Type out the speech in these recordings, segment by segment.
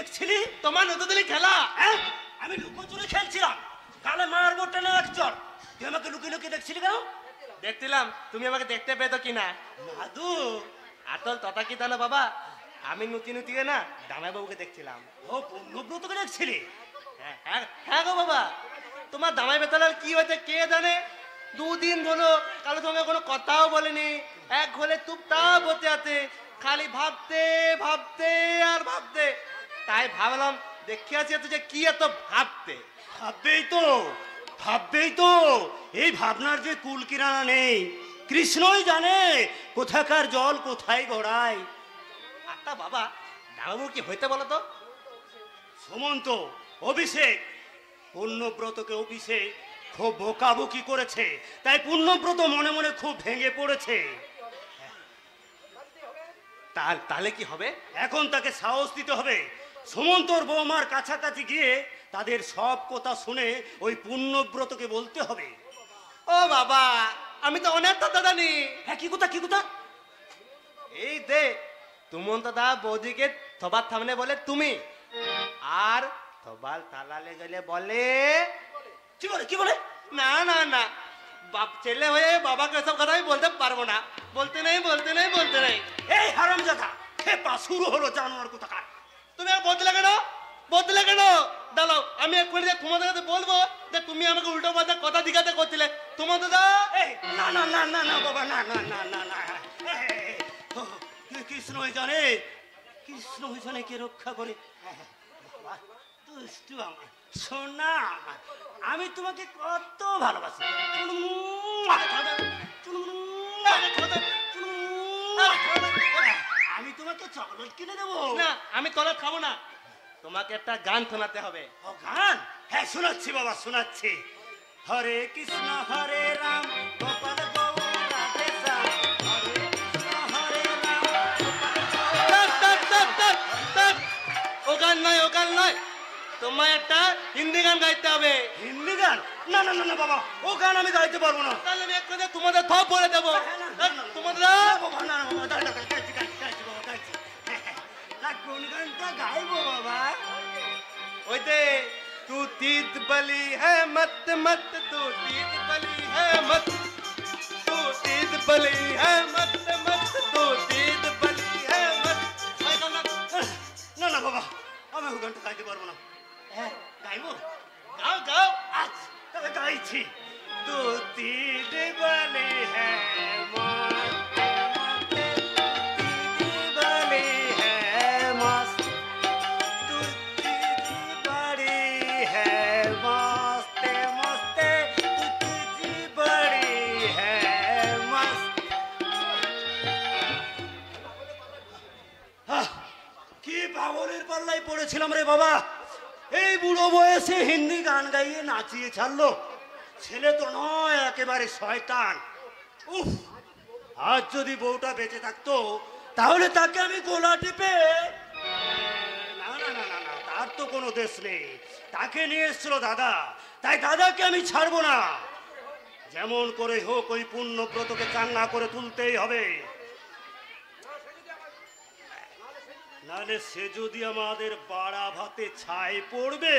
দেখছিলি? তোমার নতুন খেলা। হ্যাঁ, আমি লুকোচুরি খেলছিলাম, গালে মারবো টেনে এক চড়। তুই আমাকে লুকিয়ে লুকিয়ে দেখছিলি কেন? দেখছিলাম তুমি আমাকে দেখতে পেতো কিনা। দাদু, আসল তথা কি জানো বাবা, আমি নুতি নুতিয়ে না দামাইবাবুকে দেখছিলাম। ও পূর্ণব্রতকে দেখছিলি? হ্যাঁ গো বাবা, তোমার দামাই বেতলার কি হয়েছে কে জানে, দুদিন হলো কারোর সঙ্গে কোনো কথাও বলেনি, এক ঘরে চুপচাপ বসে আছে, খালি ভাবতে ভাবতে আর ভাবতে। তাই ভাবলাম দেখে আসি যে কি এত ভাবতে। ভাববেই তো, এই ভাবনার যে কুল কিরানা নেই। কৃষ্ণই জানে কোথাকার জল কোথায় গড়ায়। আচ্ছা বাবা, দামাইবাবু কি হইতে বলো তো? সুমন্ত, অভিষেক পূর্ণব্রতকে অভিষেক খুব বোকাবুকি করেছে, তাই পূর্ণব্রত মনে মনে খুব ভেঙে পড়েছে। তাহলে কি হবে? এখন তাকে সাহস দিতে হবে। সুমন্তর বৌমার কাছাকাছি গিয়ে তাদের সব কথা শুনে ওই পূর্ণব্রতকে বলতে হবে। ও বাবা, আমি তো অনেক কথা জানি। হ্যাঁ, কি কথা কি কথা? এই দে তুমন্ত দা বৌদিকে থবার সামনে বলে তুমি, আর থবার তালালে গেলে বলে কি বলে কি বলে? না না না, বাপ ছেলে হয়ে বাবাকে এসব কথা আমি বলতে পারবো না। বলতে নেই বলতে নেই বলতে নেই। এই হারামজাদা, খেপা শুরু হলো জানোয়ার কোথাকার। তুমি আর বলতে কেন? বলতে কেন? দাঁড়াও, আমি এক্ষুনি তোমাদের কাছে বলবো যে তুমি আমাকে উল্টো পাল্টা কথা দিঘাতে করছিলে। তোমার দাদা এই না না না না না বাবা, না না না না না, কৃষ্ণই জানে, কৃষ্ণই জানে কে রক্ষা করে। দুষ্টু আমার সোনা, আমি তোমাকে কত ভালোবাসি। আমি তোমাকে চকলেট কিনে দেবো। না, আমি তলাত খাবো না, তোমাকে একটা গান শোনাতে হবে। ও গান? হ্যাঁ শোনাচ্ছি বাবা, শোনাচ্ছি। হরে কৃষ্ণ হরে রাম গোপাল গৌর রাধে শ্যাম, হরে কৃষ্ণ হরে রাম ও গান নয়, ও গান নয়, তোমায় একটা হিন্দি গান গাইতে হবে। হিন্দি গান? না না না না বাবা, ও গান আমি গাইতে পারবো না। তাহলে আমি এক্ষুনি তোমাদের সব বলে দেবো। তোমাদের বাবা না না বাবা, গাইছি গাইছি গাইছি বাবা, গাইছি। না, কোন গানটা গাইবো বাবা? ওই দে तू तीत बली है मत मत, तू तीत बली है मत, तू तीत बली है मत मत, तू तीत बली है मत। না না বাবা, আমি ও গানটা গাইতে পারবো না। হ্যাঁ গাইবো? গাও গাও। আচ্ছা তবে গাইছি। তু तीत बली है मत मत, तीत बली है मस्त, तू तीत बड़ी है मस्त मस्त, तू तीत बड़ी है मस्त। কি পাগলের পাল্লায় পড়েছিলাম রে বাবা। এই বুড়ো বয়সে হিন্দি গান গাইয়ে নাচিয়ে ছাড়লো। ছেলে তো নয়, একেবারে শয়তান। উফ, আজ যদি বউটা বেঁচে থাকতো তাহলে তাকে আমি গোলা টিপে, না না না না না, তার তো কোনো দেশ নেই। তাকে নিয়ে এসছিল দাদা, তাই দাদাকে আমি ছাড়বো না। যেমন করে হোক ওই পূর্ণব্রতকে কান্না করে তুলতেই হবে, নাহলে সে যদি আমাদের বাড়া ভাতে ছাই পড়বে।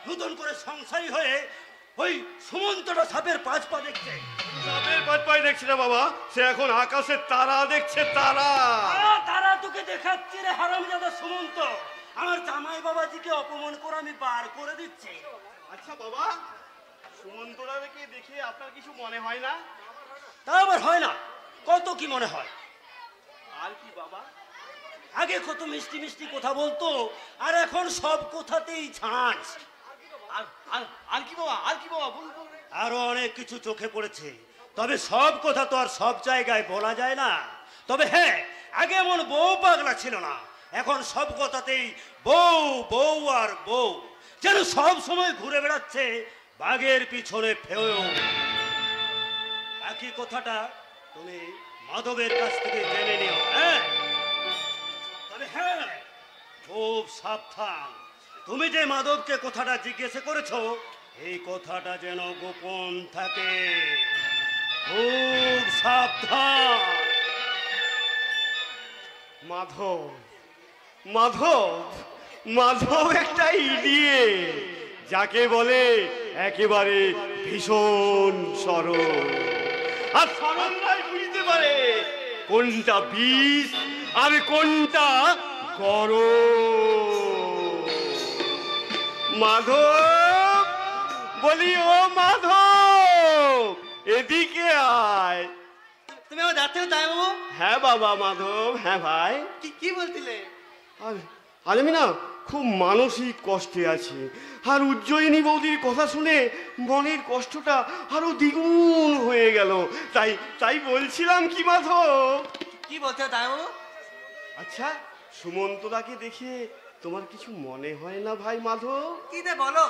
নতুন করে সংসারী হয়ে ওই সুমন্তটা সাপের পাঁচ পা দেখছে। সাপের পাঁচ পায়ে দেখছি না বাবা, সে এখন আকাশে তারা দেখছে, তারা। তারা তোকে দেখাচ্ছি রে হারামজাদা সুমন্ত। আমার জামাই বাবাজিকে অপমান করে আমি বার করে দিচ্ছি। আচ্ছা বাবা, সুমন্তরাকে দেখে আপনার কিছু মনে হয় না? তা আবার হয় না, কত কি মনে হয়। আর কি বাবা? আগে কত মিষ্টি মিষ্টি কথা বলতো, আর এখন সব কথাতেই ঝাঁঝ। আর কি বাবা, আর কি বাবা বলুন। আরো অনেক কিছু চোখে পড়েছে, তবে সব কথা তো আর সব জায়গায় বলা যায় না। তবে হ্যাঁ, আগে এমন বউ পাগলা ছিল না, এখন সব কথাতেই বউ বউ আর বউ, যেন সব সময় ঘুরে বেড়াচ্ছে বাঘের পিছনে ফেউ। বাকি কথাটা তুমি মাধবের কাছ থেকে জেনে নিও। হ্যাঁ, তবে হ্যাঁ, খুব সাবধান। তুমি যে মাধবকে কথাটা জিজ্ঞেস করেছো, এই কথাটা যেন গোপন থাকে। খুব সাবধান। মাধব, মাধব, মাধব একটা ইডিয়েট, যাকে বলে একেবারে ভীষণ সরল। আর সরলরাই বুঝতে পারে কোনটা বিষ আর কোনটা গরম। মাধব, বলি ও মাধব, এদিকে আয়। তুমি আমার যাচ্ছ তাই বাবু? হ্যাঁ বাবা মাধব, হ্যাঁ ভাই। কি বলছিলে? আর আমি না খুব মানসিক কষ্টে আছি, আর উজ্জয়িনী বৌদির কথা শুনে মনের কষ্টটা আরো দ্বিগুণ হয়ে গেল। তাই বলছিলাম কি মাধব। কি বলছো তাই বাবু? আচ্ছা, সুমন্তদাকে দেখে তোমার কিছু মনে হয় না ভাই মাধব? কি দে বলো?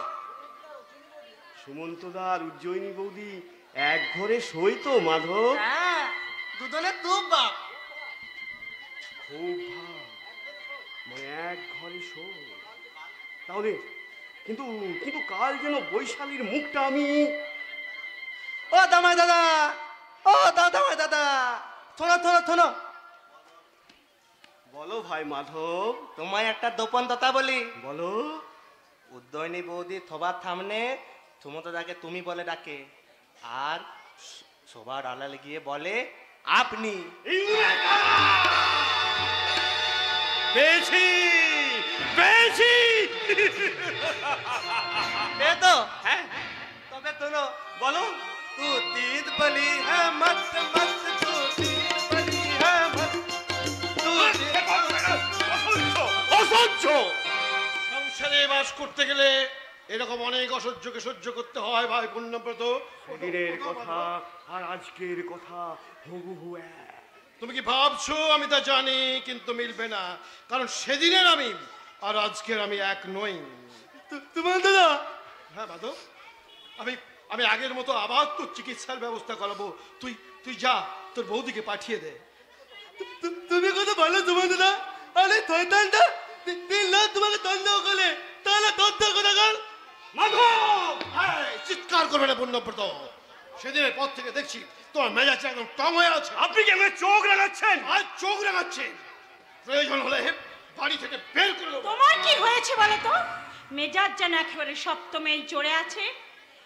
সুমন্তদা আর উজ্জয়িনী বৌদি এক ঘরে শোয় তো মাধব? হ্যাঁ, দুজনে তুপ বাপ। খুব ভাব, মানে এক ঘরে শোয়। তাহলে কিন্তু কিন্তু কাল যেন বৈশালীর মুখটা আমি... ও দামাই দাদা, ও দামাই দাদা, শোনো। বলো ভাই মাধব। তোমায় একটা দোপন দাতা বলি। বলো। উদ্যয়নী বৌদি থবার থামনে সুমতদাকে তুমি বলে ডাকে, আর সবার আড়ালে গিয়ে বলে আপনি। পেয়েছি। এ তো হ্যাঁ, তবে শোনো, বলো। तू तीत बली है मत मत, तू तीत बली है मत, तू অসহ্য। সংসারে বাস করতে গেলে এরকম অনেক অসহ্যকে সহ্য করতে হয় ভাই পুণ্যব্রত। সেদিনের কথা আর আজকের কথা হুবহু এক। তুমি কি ভাবছো আমি তা জানি, কিন্তু মিলবে না, কারণ সেদিনের আমি আর আজকের আমি এক নই। তোমার দাদা। হ্যাঁ মাধব, আমি আগের মতো আবার তোর চিকিৎসার ব্যবস্থা করাবো। তুই যা, তোর বৌদিকে পাঠিয়ে দে। তুমি কত ভালো তোমার দাদা। আরে শয়তানটা দিন রাত তোমাকে তন্দ করে, তাহলে তন্দ করে গেল। মাধব, এই, চিৎকার করবে না পুণ্যব্রত। সেদিনের পর থেকে দেখছি তোমার মেজাজ একদম টং হয়ে আছে। আপনি কি আমার চোখ রাগাচ্ছেন? আর চোখ রাখাচ্ছেন, প্রয়োজন হলে বাড়ি থেকে বের করে দেবো। তোমার কি হয়েছে বলো তো? মেজাজ যেন একেবারে সপ্তমেই চড়ে আছে।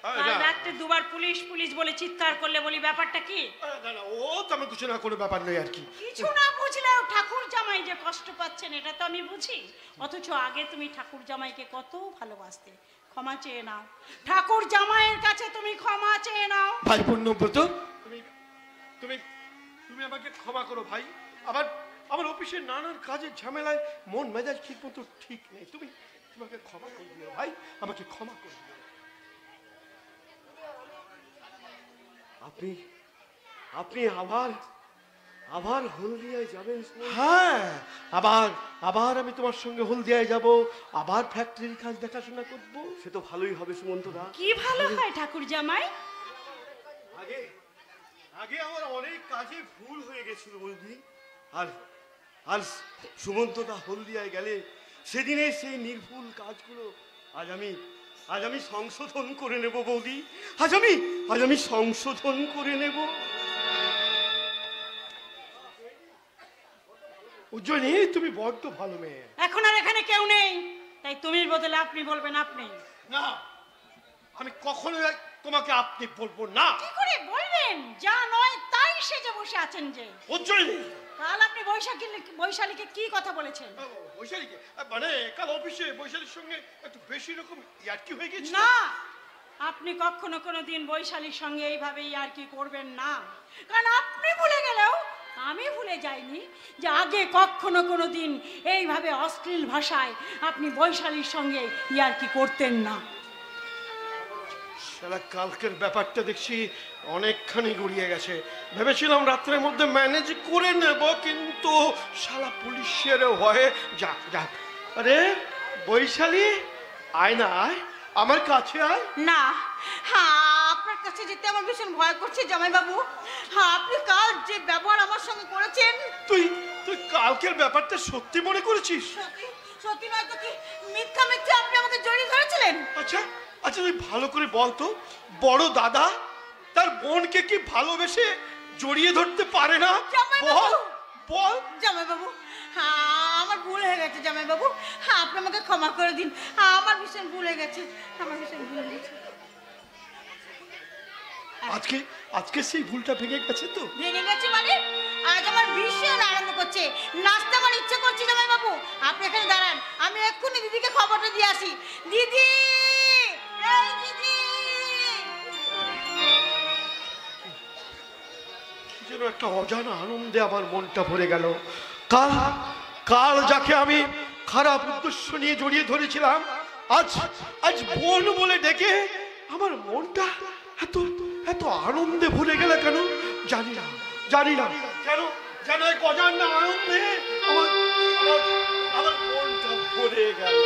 কাল না। রাত্রে দুবার পুলিশ পুলিশ বলে চিৎকার করলে, বলি ব্যাপারটা কি? না, ও তেমন কিছু না, কোনো ব্যাপার নেই আর কি। কিছু না বুঝলেও ঠাকুর জামাই যে কষ্ট পাচ্ছেন এটা তো আমি বুঝি। অথচ আগে তুমি ঠাকুর জামাইকে কত ভালোবাসতে। ক্ষমা চেয়ে নাও, ঠাকুর জামাইয়ের কাছে তুমি ক্ষমা চেয়ে নাও। ভাই পুণ্যব্রত, তুমি তুমি আমাকে ক্ষমা করো ভাই। আমার অফিসের নানান কাজের ঝামেলায় মন মেজাজ ঠিক মতো ঠিক নেই। তুমি আমাকে ক্ষমা করে দিও ভাই, আমাকে ক্ষমা করে দিও। আপনি আবার হলদিয়ায় যাবেন? হ্যাঁ, আবার আমি তোমার সঙ্গে হলদিয়ায় যাব, আবার ফ্যাক্টরির কাজ দেখাশোনা করব। সে তো ভালোই হবে সুমন্তদা। কি ভালো হয় ঠাকুর জামাই? আগে আমার অনেক কাজে ভুল হয়ে গেছিল বৌদি, আর সুমন্তদা হলদিয়ায় গেলে সেদিনের সেই নির্ভুল কাজগুলো আজ আমি সংশোধন করে নেব বৌদি। আজ আমি সংশোধন করে নেব। উজ্জয়িনী, তুমি বড্ড ভালো মেয়ে। এখন আর এখানে কেউ নেই, তাই তুমির বদলে আপনি বলবেন আপনি। না, আমি কখনো তোমাকে আপনি বলবো না। কি করে বলবেন? যা নয় তাই সেজে বসে আছেন যে। উজ্জয়িনী, কাল আপনি বৈশালীকে কি কথা বলেছেন? বৈশালীকে মানে কাল অফিসে বৈশালীর সঙ্গে একটু বেশি রকম ইয়ার্কি হয়ে গেছে। না, আপনি কখনো কোনোদিন বৈশালীর সঙ্গে এইভাবে ইয়ার্কি করবেন না, কারণ আপনি ভুলে গেলেও আমি ভুলে যাইনি যে আগে কখনো কোনোদিন এইভাবে অশ্লীল ভাষায় আপনি বৈশালীর সঙ্গে ইয়ার্কি করতেন না। শালা কালকের ব্যাপারটা দেখছি অনেকখানি গড়িয়ে গেছে। ভেবেছিলাম রাত্রের মধ্যে ম্যানেজ করে নেব, কিন্তু শালা পুলিশের ভয়ে যাক। আরে বৈশালী, আয় না, আয় আমার কাছে আয়। না, হ্যাঁ, আপনার কাছে যেতে আমার ভীষণ ভয় করছে জামাইবাবু। হ্যাঁ, আপনি কাল যে ব্যবহার আমার সঙ্গে করেছেন, তুই কালকের ব্যাপারটা সত্যি মনে করেছিস? সত্যি নয় তো কি মিথ্যা আপনি আমাকে জড়িয়ে ধরেছিলেন? আচ্ছা, তুই ভালো করে বল তো, বড় দাদা তার বোনকে কি ভালোবেসে জড়িয়ে ধরতে পারে না? জামাইবাবু, বল। জামাইবাবু, আমার ভুল হয়ে গেছে জামাইবাবু, আপনি আমাকে ক্ষমা করে দিন। আমার ভীষণ ভুল হয়ে গেছে, আমার ভীষণ ভুল হয়ে গেছে। আজকে আজকে সেই ভুলটা ভেঙে গেছে তো? ভেঙে গেছে মানে? আজ আমার ভীষণ আনন্দ করছে, নাচতে আমার ইচ্ছে করছে জামাইবাবু। আপনি এখানে দাঁড়ান, আমি এক্ষুনি দিদিকে খবরটা দিয়ে আসি। দিদি, এই দিদি। কি যেন একটা অজানা আনন্দে আমার মনটা ভরে গেল। কাল কাল যাকে আমি খারাপ উদ্দেশ্য নিয়ে জড়িয়ে ধরেছিলাম, আজ আজ বোন বলে ডেকে আমার মনটা এত এত আনন্দে ভরে গেল কেন জানি না, জানি না কেন যেন এক অজানা আনন্দে আমার আমার মনটা ভরে গেল।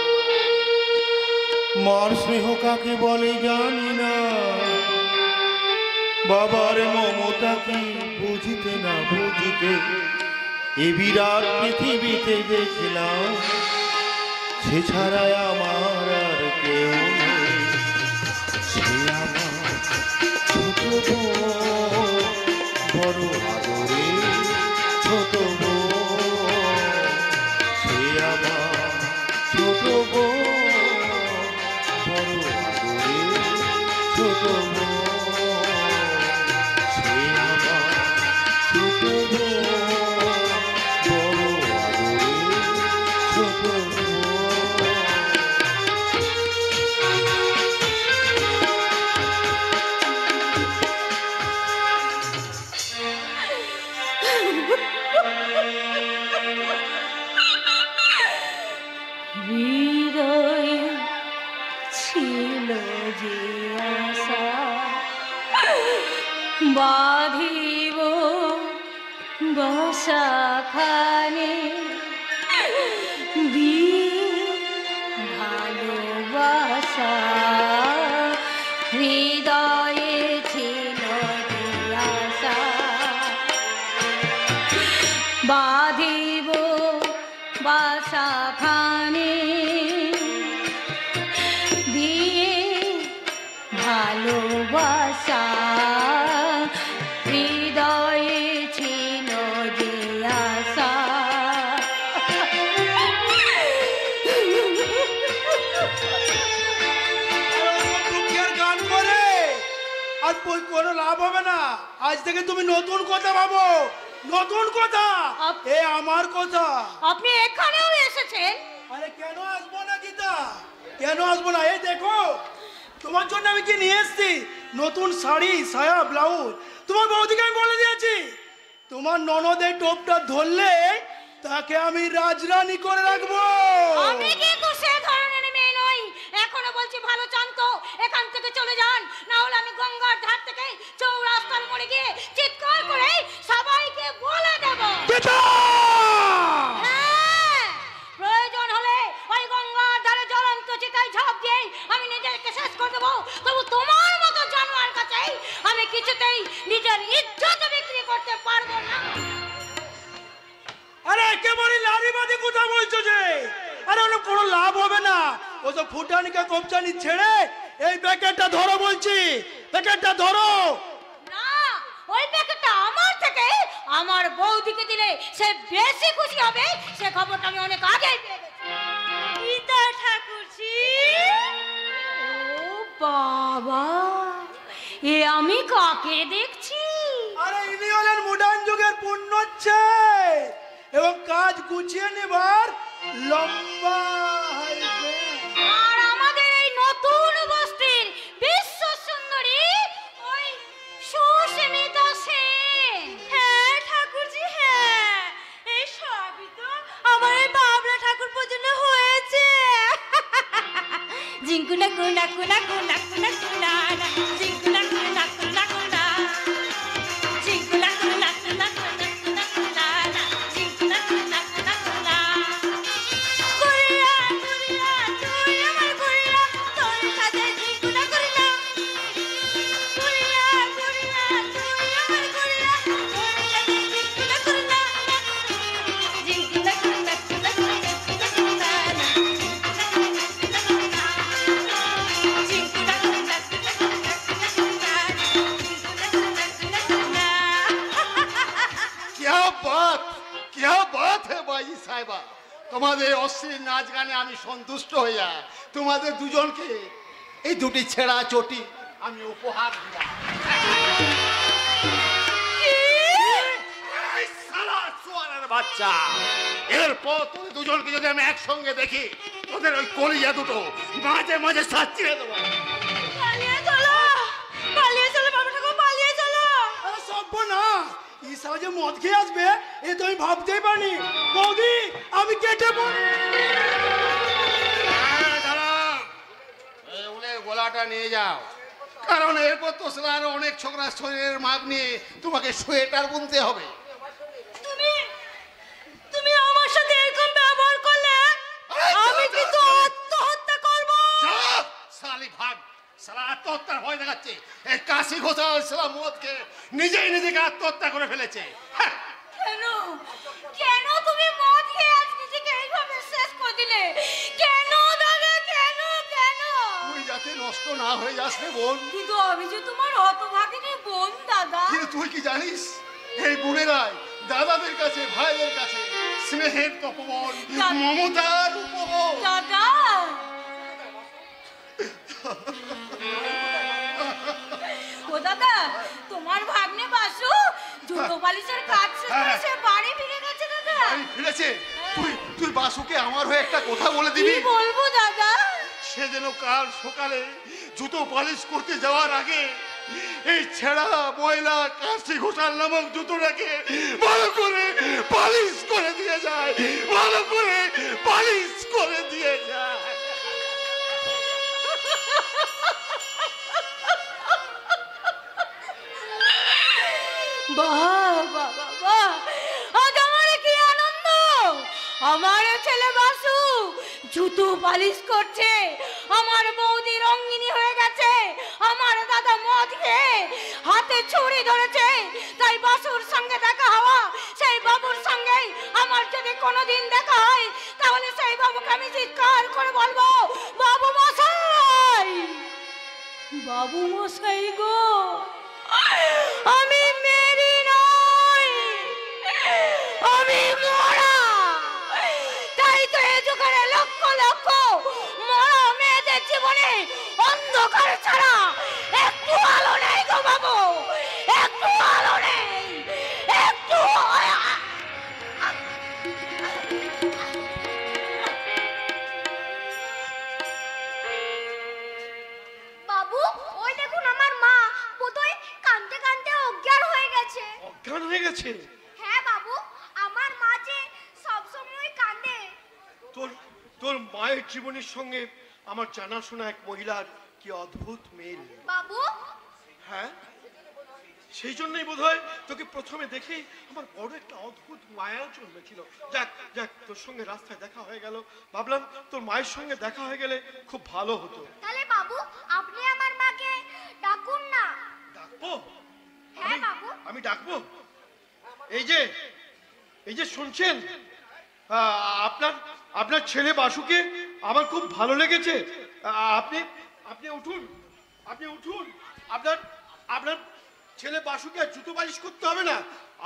মার স্নেহ কাকে বলে জানি না, বাবার মমতা কি বুঝিতে না বুঝিতে এ বিরাট পৃথিবীতে দেখলাম, সে ছাড়া আমার আর কেউ নেই। সে আমার ছোট বোন, বড় আদরে ছোট বোন। সে আমার ছোট বোন, বড় আদরে ছোট বোন। সে আমার ছোট বোন, বড় আদরে ছোট বোন। হৃদয়ে ছিল যে আশা, বাঁধিব বসাখানে, ভালোবাসা হৃদয়ে ছিল যে আশা, বাঁধিব বাসাখানে দিয়ে, ভালোবাসা হৃদয়ে ছিল যে আশা। দুঃখের গান করে আর কোনো লাভ হবে না। আজ থেকে তুমি নতুন কথা ভাবো, নতুন কথা। এ আমার কথা। আপনি এখানেও এসেছেন? আরে কেন আসবো না গীতা, কেন আসবো না? এই দেখো তোমার জন্য আমি কি নিয়ে এসেছি, নতুন শাড়ি, সায়া, ব্লাউজ। তোমার বৌদিকে আমি বলে দিয়েছি, তোমার ননদের টোপটা ধরলে তাকে আমি রাজরানী করে রাখবো। আমি কিন্তু সে ধরনের মেয়ে নই। এখনো বলছি ভালো চান তো এখান থেকে চলে যান, না হলে আমি গঙ্গার ধার থেকে চৌরাস্তার মোড়ে গিয়ে চিৎকার করে সবাইকে বলে দেব। হ্যাঁ, প্রয়োজন হলে ওই গঙ্গার ধারে জ্বলন্ত চিতায় ঝাঁপ দিয়ে আমি নিজেকে শেষ করে দেবো। তবু তোমার মতো জানোয়ার কাছে আমি কিছুতেই নিজের ইজ্জত বিক্রি করতে পারবো না। আরে একেবারে নারীবাদী কথা বলছো যে? আরে ওর কোনো লাভ হবে না। ও তো ফুটানিকে কবজানি ছেড়ে এই প্যাকেটটা ধরো বলছি, প্যাকেটটা ধরো। না, ওই প্যাকেটটা আমার থেকে আমার বৌদিকে দিলে সে বেশি খুশি হবে। সে খবরটা আমি অনেক আগেই পেয়ে গেছি। গীতা ঠাকুরজি, ও বাবা, এ আমি কাকে দেখছি? আরে ইনি হলেন মডার্ন যুগের পুণ্যচ্ছে এবং কাজ গুছিয়ে নেবার লম্বা হাইওয়ে। আর আমাদের এই নতুন বস্তির বিশ্ব সুন্দরী ওই সুস্মিতা সেন। হ্যাঁ ঠাকুরজি, হ্যাঁ, এই সবই তো আমার এই বাবলা ঠাকুর পর্যন্ত হয়েছে। জিঙ্কুনা কুনা কুনা কুনা কুনা কুনা না, জিঙ্কুনা কুনা কুনা কুনা, জিঙ্কুনা কুনা কুনা কুনা কুনা কুনা না, জিঙ্কুনা কুনা কুনা কুনা। গুড়িয়া গুড়িয়া তুই আমার গুড়িয়া, তোর সাথে জিঙ্কুনা গুড়িয়া। গুড়িয়া গুড়িয়া তুই আমার গুড়িয়া, তোর সাথে জিঙ্কুনা গুড়িয়া। জিঙ্কুনা কুনা কুনা কুনা কুনা কুনা না, জিঙ্কুনা কুনা কুনা কুনা, জিঙ্কুনা কুনা কুনা কুনা কুনা না, জিঙ্কুনা কুনা কুনা কুনা। क्या बात, क्या बात है बाई সাহেবা, তোমাদের অশ্লীল নাচ গানে আমি সন্তুষ্ট হইয়া তোমাদের দুজনকে এই দুটি ছেঁড়া চটি আমি উপহার দিলাম। এই শালা চোয়ারের বাচ্চা, এরপর তোদের দুজনকে যদি আমি একসঙ্গে দেখি তোদের ওই কলিজা দুটো মাঝে মাঝে সাচ্ছিয়ে দেবো। পালিয়ে চলো, পালিয়ে চলো বাবা ঠাকুর, পালিয়ে চলো। সর্বনাশ, ঈশা যে মদ খেয়ে আসবে এ তো আমি ভাবতেই পারিনি। বৌদি আমি কেটে পড়ি। উলের গোলাটা নিয়ে যাও, কারণ এরপর তো আরো অনেক ছোকরা শরীরের মাপ নিয়ে তোমাকে সোয়েটার বুনতে হবে। তুমি তুমি আমার সাথে এরকম ব্যবহার করলে আমি কিন্তু আত্মহত্যা করব। সালি ভাগ, সালা আত্মহত্যার ভয় দেখাচ্ছে। এই কাশি ঘোষাল সালা মদকে নিজেই নিজেকে আত্মহত্যা করে ফেলেছে। হ্যাঁ, কেন কেন তুমি মদ খেয়ে আজ নিজেকে এইভাবে শেষ করে দিলে? কেন দাদা, কেন কেন? তুই যাতে নষ্ট না হয়ে যাস রে বোন। কিন্তু আমি যে তোমার হতভাগিনী বোন দাদা। কিন্তু তুই কি জানিস, এই বোনেরাই দাদাদের কাছে ভাইদের কাছে স্নেহের তপবন, মমতার উপবন। দাদা ও দাদা, তোমার ভাগ্নে বাসু জুতো বালিশের কাজ শেষ করে সে বাড়ি ফিরে গেছে দাদা। বাড়ি ফিরেছে? তুই তুই বাসুকে আমার হয়ে একটা কথা বলে কি দিবি? বলবো দাদা? সে যেন কাল সকালে জুতো পালিশ করতে যাওয়ার আগে এই ছেঁড়া ময়লা কাশি ঘোষাল নামক জুতোটাকে ভালো করে পালিশ করে দিয়ে যায়, ভালো করে পালিশ করে দিয়ে যায়। বাহ বাহ বাহ বাহ, আজ আমার কি আনন্দ! আমার ছেলে বাসু জুতো পালিশ করছে, আমার বৌদি রঙিনী হয়ে গেছে, আমার দাদা মদ খেয়ে হাতে ছুরি ধরেছে। তাই বাসুর সঙ্গে দেখা হওয়া সেই বাবুর সঙ্গেই আমার যদি কোনোদিন দেখা হয় তাহলে সেই বাবুকে আমি চিৎকার করে বলবো, বাবু মশাই, বাবু মশাই গো, আমি মেরি নই, আমি মরা। তাই তো এই যুগের লক্ষ লক্ষ মরা মেয়েদের জীবনে অন্ধকার ছাড়া একটু আলো নেই গো বাবু, একটু আলো নেই, একটু। বাবু, ওই দেখুন আমার মা বোধহয় কাঁদতে কাঁদতে অজ্ঞান হয়ে গেছে। অজ্ঞান হয়ে গেছে? হ্যাঁ বাবু, আমার মা যে সবসময় কাঁদে। তোর তোর মায়ের জীবনের সঙ্গে আমার জানাশোনা এক মহিলার কি অদ্ভুত মিল। বাবু, হ্যাঁ, সেই জন্যই বোধহয় তোকে প্রথমে দেখেই আমার বড় একটা অদ্ভুত মায়া জন্মেছিল। যাক যাক, তোর সঙ্গে রাস্তায় দেখা হয়ে গেল, ভাবলাম তোর মায়ের সঙ্গে দেখা হয়ে গেলে খুব ভালো হতো। তাহলে বাবু আপনি আমার মাকে ডাকুন না। ডাকবো? হ্যাঁ বাবু। আমি ডাকবো? এই যে শুনছেন, আপনার আপনার ছেলে বাসুকে আমার খুব ভালো লেগেছে। আপনি আপনি উঠুন, আপনি উঠুন। আপনার আপনার ছেলে বাসুকে আর জুতো পালিশ করতে হবে না,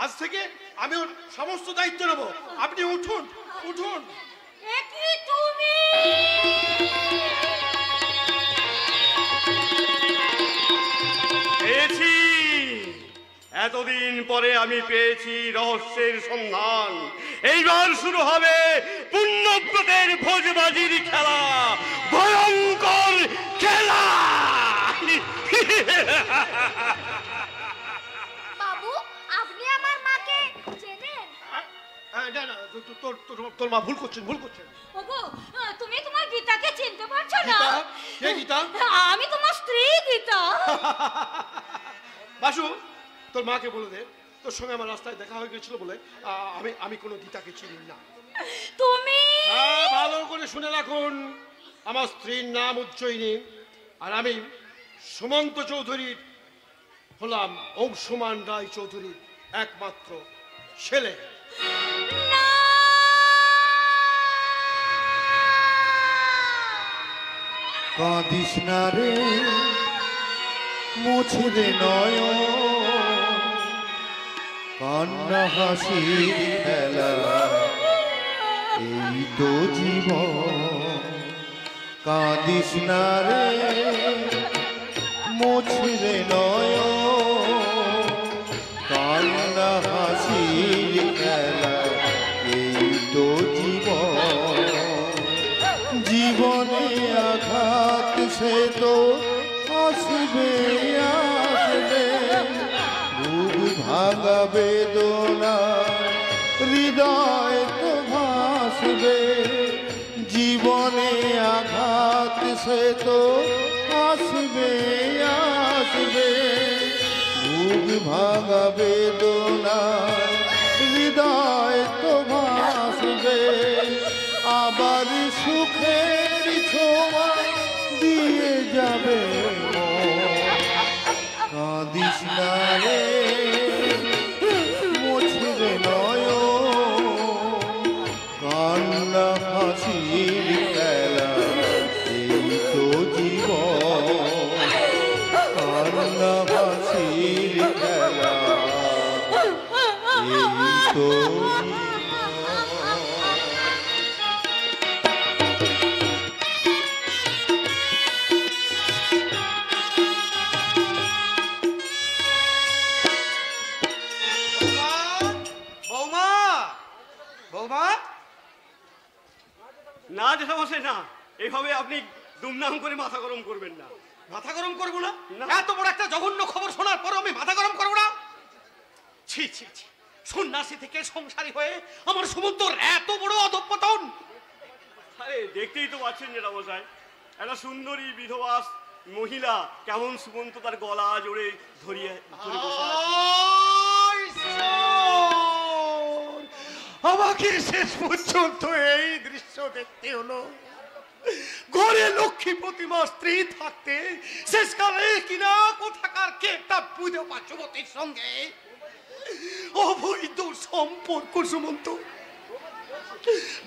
আজ থেকে আমি ওর সমস্ত দায়িত্ব নেব। আপনি উঠুন, উঠুন। এ কি তুমি? পেয়েছি, এতদিন পরে আমি পেয়েছি রহস্যের সন্ধান। এইবার শুরু হবে পুণ্যব্রতের ভোজবাজির খেলা, ভয়ঙ্কর খেলা। বাবু, আপনি আমার মাকে চেনেন? না না, তোর মা ভুল করছেন, ভুল করছেন। ওগো, তুমি তোমার গীতাকে চিনতে পারছো না? গীতা? কে গীতা? আমি তোমার স্ত্রী গীতা। বাসু, তোর মাকে বলে দে তোর সঙ্গে আমার রাস্তায় দেখা হয়ে গেছিল বলে আমি কোনো গীতাকে চিনি না। তুমি? হ্যাঁ, ভালো করে শুনে রাখুন, আমার স্ত্রীর নাম উজ্জয়িনী, আর আমি সুমন্ত চৌধুরীর হলাম অংশুমান রায় চৌধুরীর একমাত্র ছেলে। না! কাঁদিস না রে, মুছে দে নয়ন, কান্না হাসি খেলা এই তো জীবন কাঁদিস না রে মোছরে নয় কান্না হাসি খেলা এই তো জীবন জীবনে আঘাত সে তো আসবে আসবে বুক ভাঙা বেদনা হৃদয় তো ভাসবে জীবনে আঘাত সে তো আসবে আসবে বুক ভাঙা বেদনা হৃদয় তো ভাসবে আবার সুখের ছোঁয়া দিয়ে যাবে কাঁদিস না রে মোছরে নয় কান্না হাসির খেলা এই তো জীবন কান্না হাসির খেলা এই তো বৌমা বৌমা না জ্যাঠামশাই না, এইভাবে আপনি দুমনাম করে মাথা গরম করবেন না। মাথা গরম করবো না? না। এত বড় একটা জঘন্য খবর শোনার পর আমি মাথা গরম করবো না? ছি ছি ছি, সন্ন্যাসী থেকে সংসারী হয়ে আমার সুমন্তর এত বড় অধঃপতন। আরে দেখতেই তো পাচ্ছেন জ্যাঠামশাই, একটা সুন্দরী বিধবা মহিলা কেমন সুমন্ত তার গলা জোরে ধরিয়ে ধরে বসে আছে। আমাকে শেষ পর্যন্ত এই দৃশ্য দেখতে হলো। ঘরে লক্ষ্মী প্রতিমা স্ত্রী থাকতে শেষকালে কিনা কোথাকার কে একটা বিধবা যুবতীর সঙ্গে অবৈধ সম্পর্ক সুমন্ত।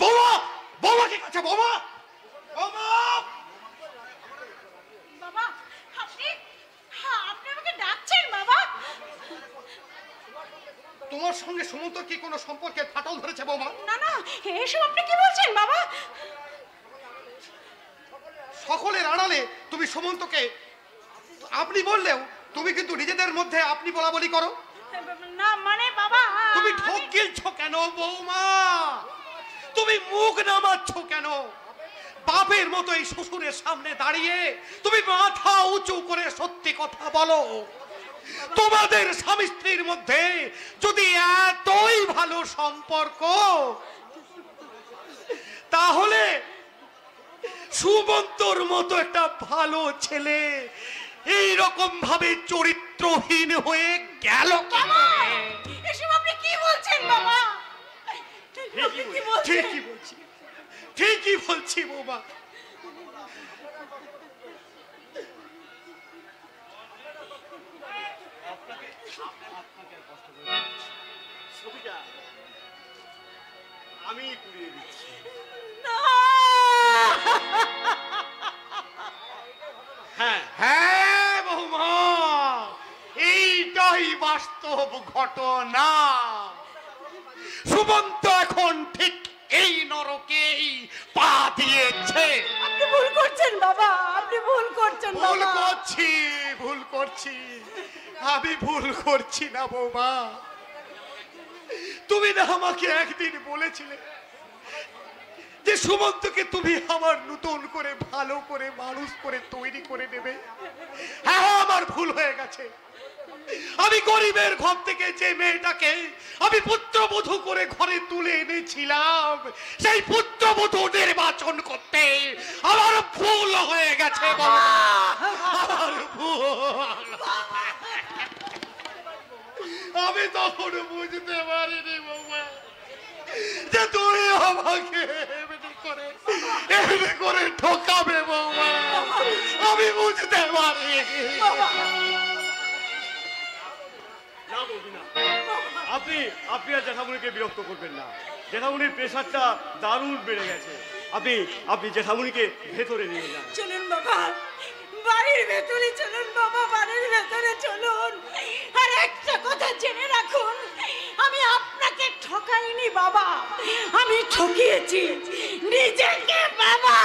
বাবা বাবা কি কাছে বাবা বাবা বাবা আপনি আপনি আমাকে ডাকছেন বাবা? তোমার সঙ্গে সুমন্ত কি কোনো সম্পর্কের ফাটল ধরেছে বাবা? না না, এসব আপনি কি বলছেন বাবা? সকলের আড়ালে তুমি সুমন্তকে আপনি বললেও তুমি কিন্তু নিজেদের মধ্যে আপনি বলা বলি করো। না মানে বাবা তুমি ঠক গিলছ কেন বৌমা? তুমি মুখ নামাচ্ছ কেন? বাপের মতো এই শ্বশুরের সামনে দাঁড়িয়ে তুমি মাথা উঁচু করে সত্যি কথা বলো। তোমাদের স্বামী স্ত্রীর মধ্যে যদি এতই ভালো সম্পর্ক, তাহলে সুমন্তর মতো একটা ভালো ছেলে এই রকম ভাবে চরিত্রহীন হয়ে গেল কেন? এসব আপনি কি বলছেন বাবা? আপনি কি বলছেন? ঠিকই বলছি, ঠিকই বলছি বাবা। ছবিটা আমি কুড়িয়ে দিচ্ছি। না! হ্যাঁ হ্যাঁ বৌমা, এইটাই বাস্তব ঘটনা। সুমন্ত এখন ঠিক এই নরকেই পা দিয়েছে। আপনি ভুল করছেন বাবা, আপনি ভুল করছেন ভুল বাবা। করছি, ভুল করছি, আমি ভুল করছি না বৌমা। তুমি না আমাকে একদিন বলেছিলে যে সুমন্তকে তুমি আমার নতুন করে ভালো করে মানুষ করে তৈরি করে দেবে। হ্যাঁ আমার ভুল হয়ে গেছে। আমি গরিবের ঘর থেকে যে মেয়েটাকে আমি পুত্রবধূ করে ঘরে তুলে এনেছিলাম, সেই পুত্রবধূ নির্বাচন করতে আমার ভুল হয়ে গেছে বাবা। আমার ভুল। আমি তখন বুঝতে পারিনি বাবা যে তুমি আমাকে এমনি করে ঠকাবে বাবা। আমি বুঝতে পারি। না বৌদি না, আপনি আপনি আর জ্যাঠামুনিকে বিরক্ত করবেন না। জ্যাঠামুনির প্রেশারটা দারুণ বেড়ে গেছে। আপনি আপনি জ্যাঠামুনিকে ভেতরে নিয়ে যান। চলুন বাবা, বাড়ির ভেতরে চলুন বাবা, বাড়ির ভেতরে চলুন। আর একটা কথা জেনে রাখুন, আমি আপনাকে ঠকাইনি বাবা, আমি ঠকিয়েছি নিজেকে বাবা,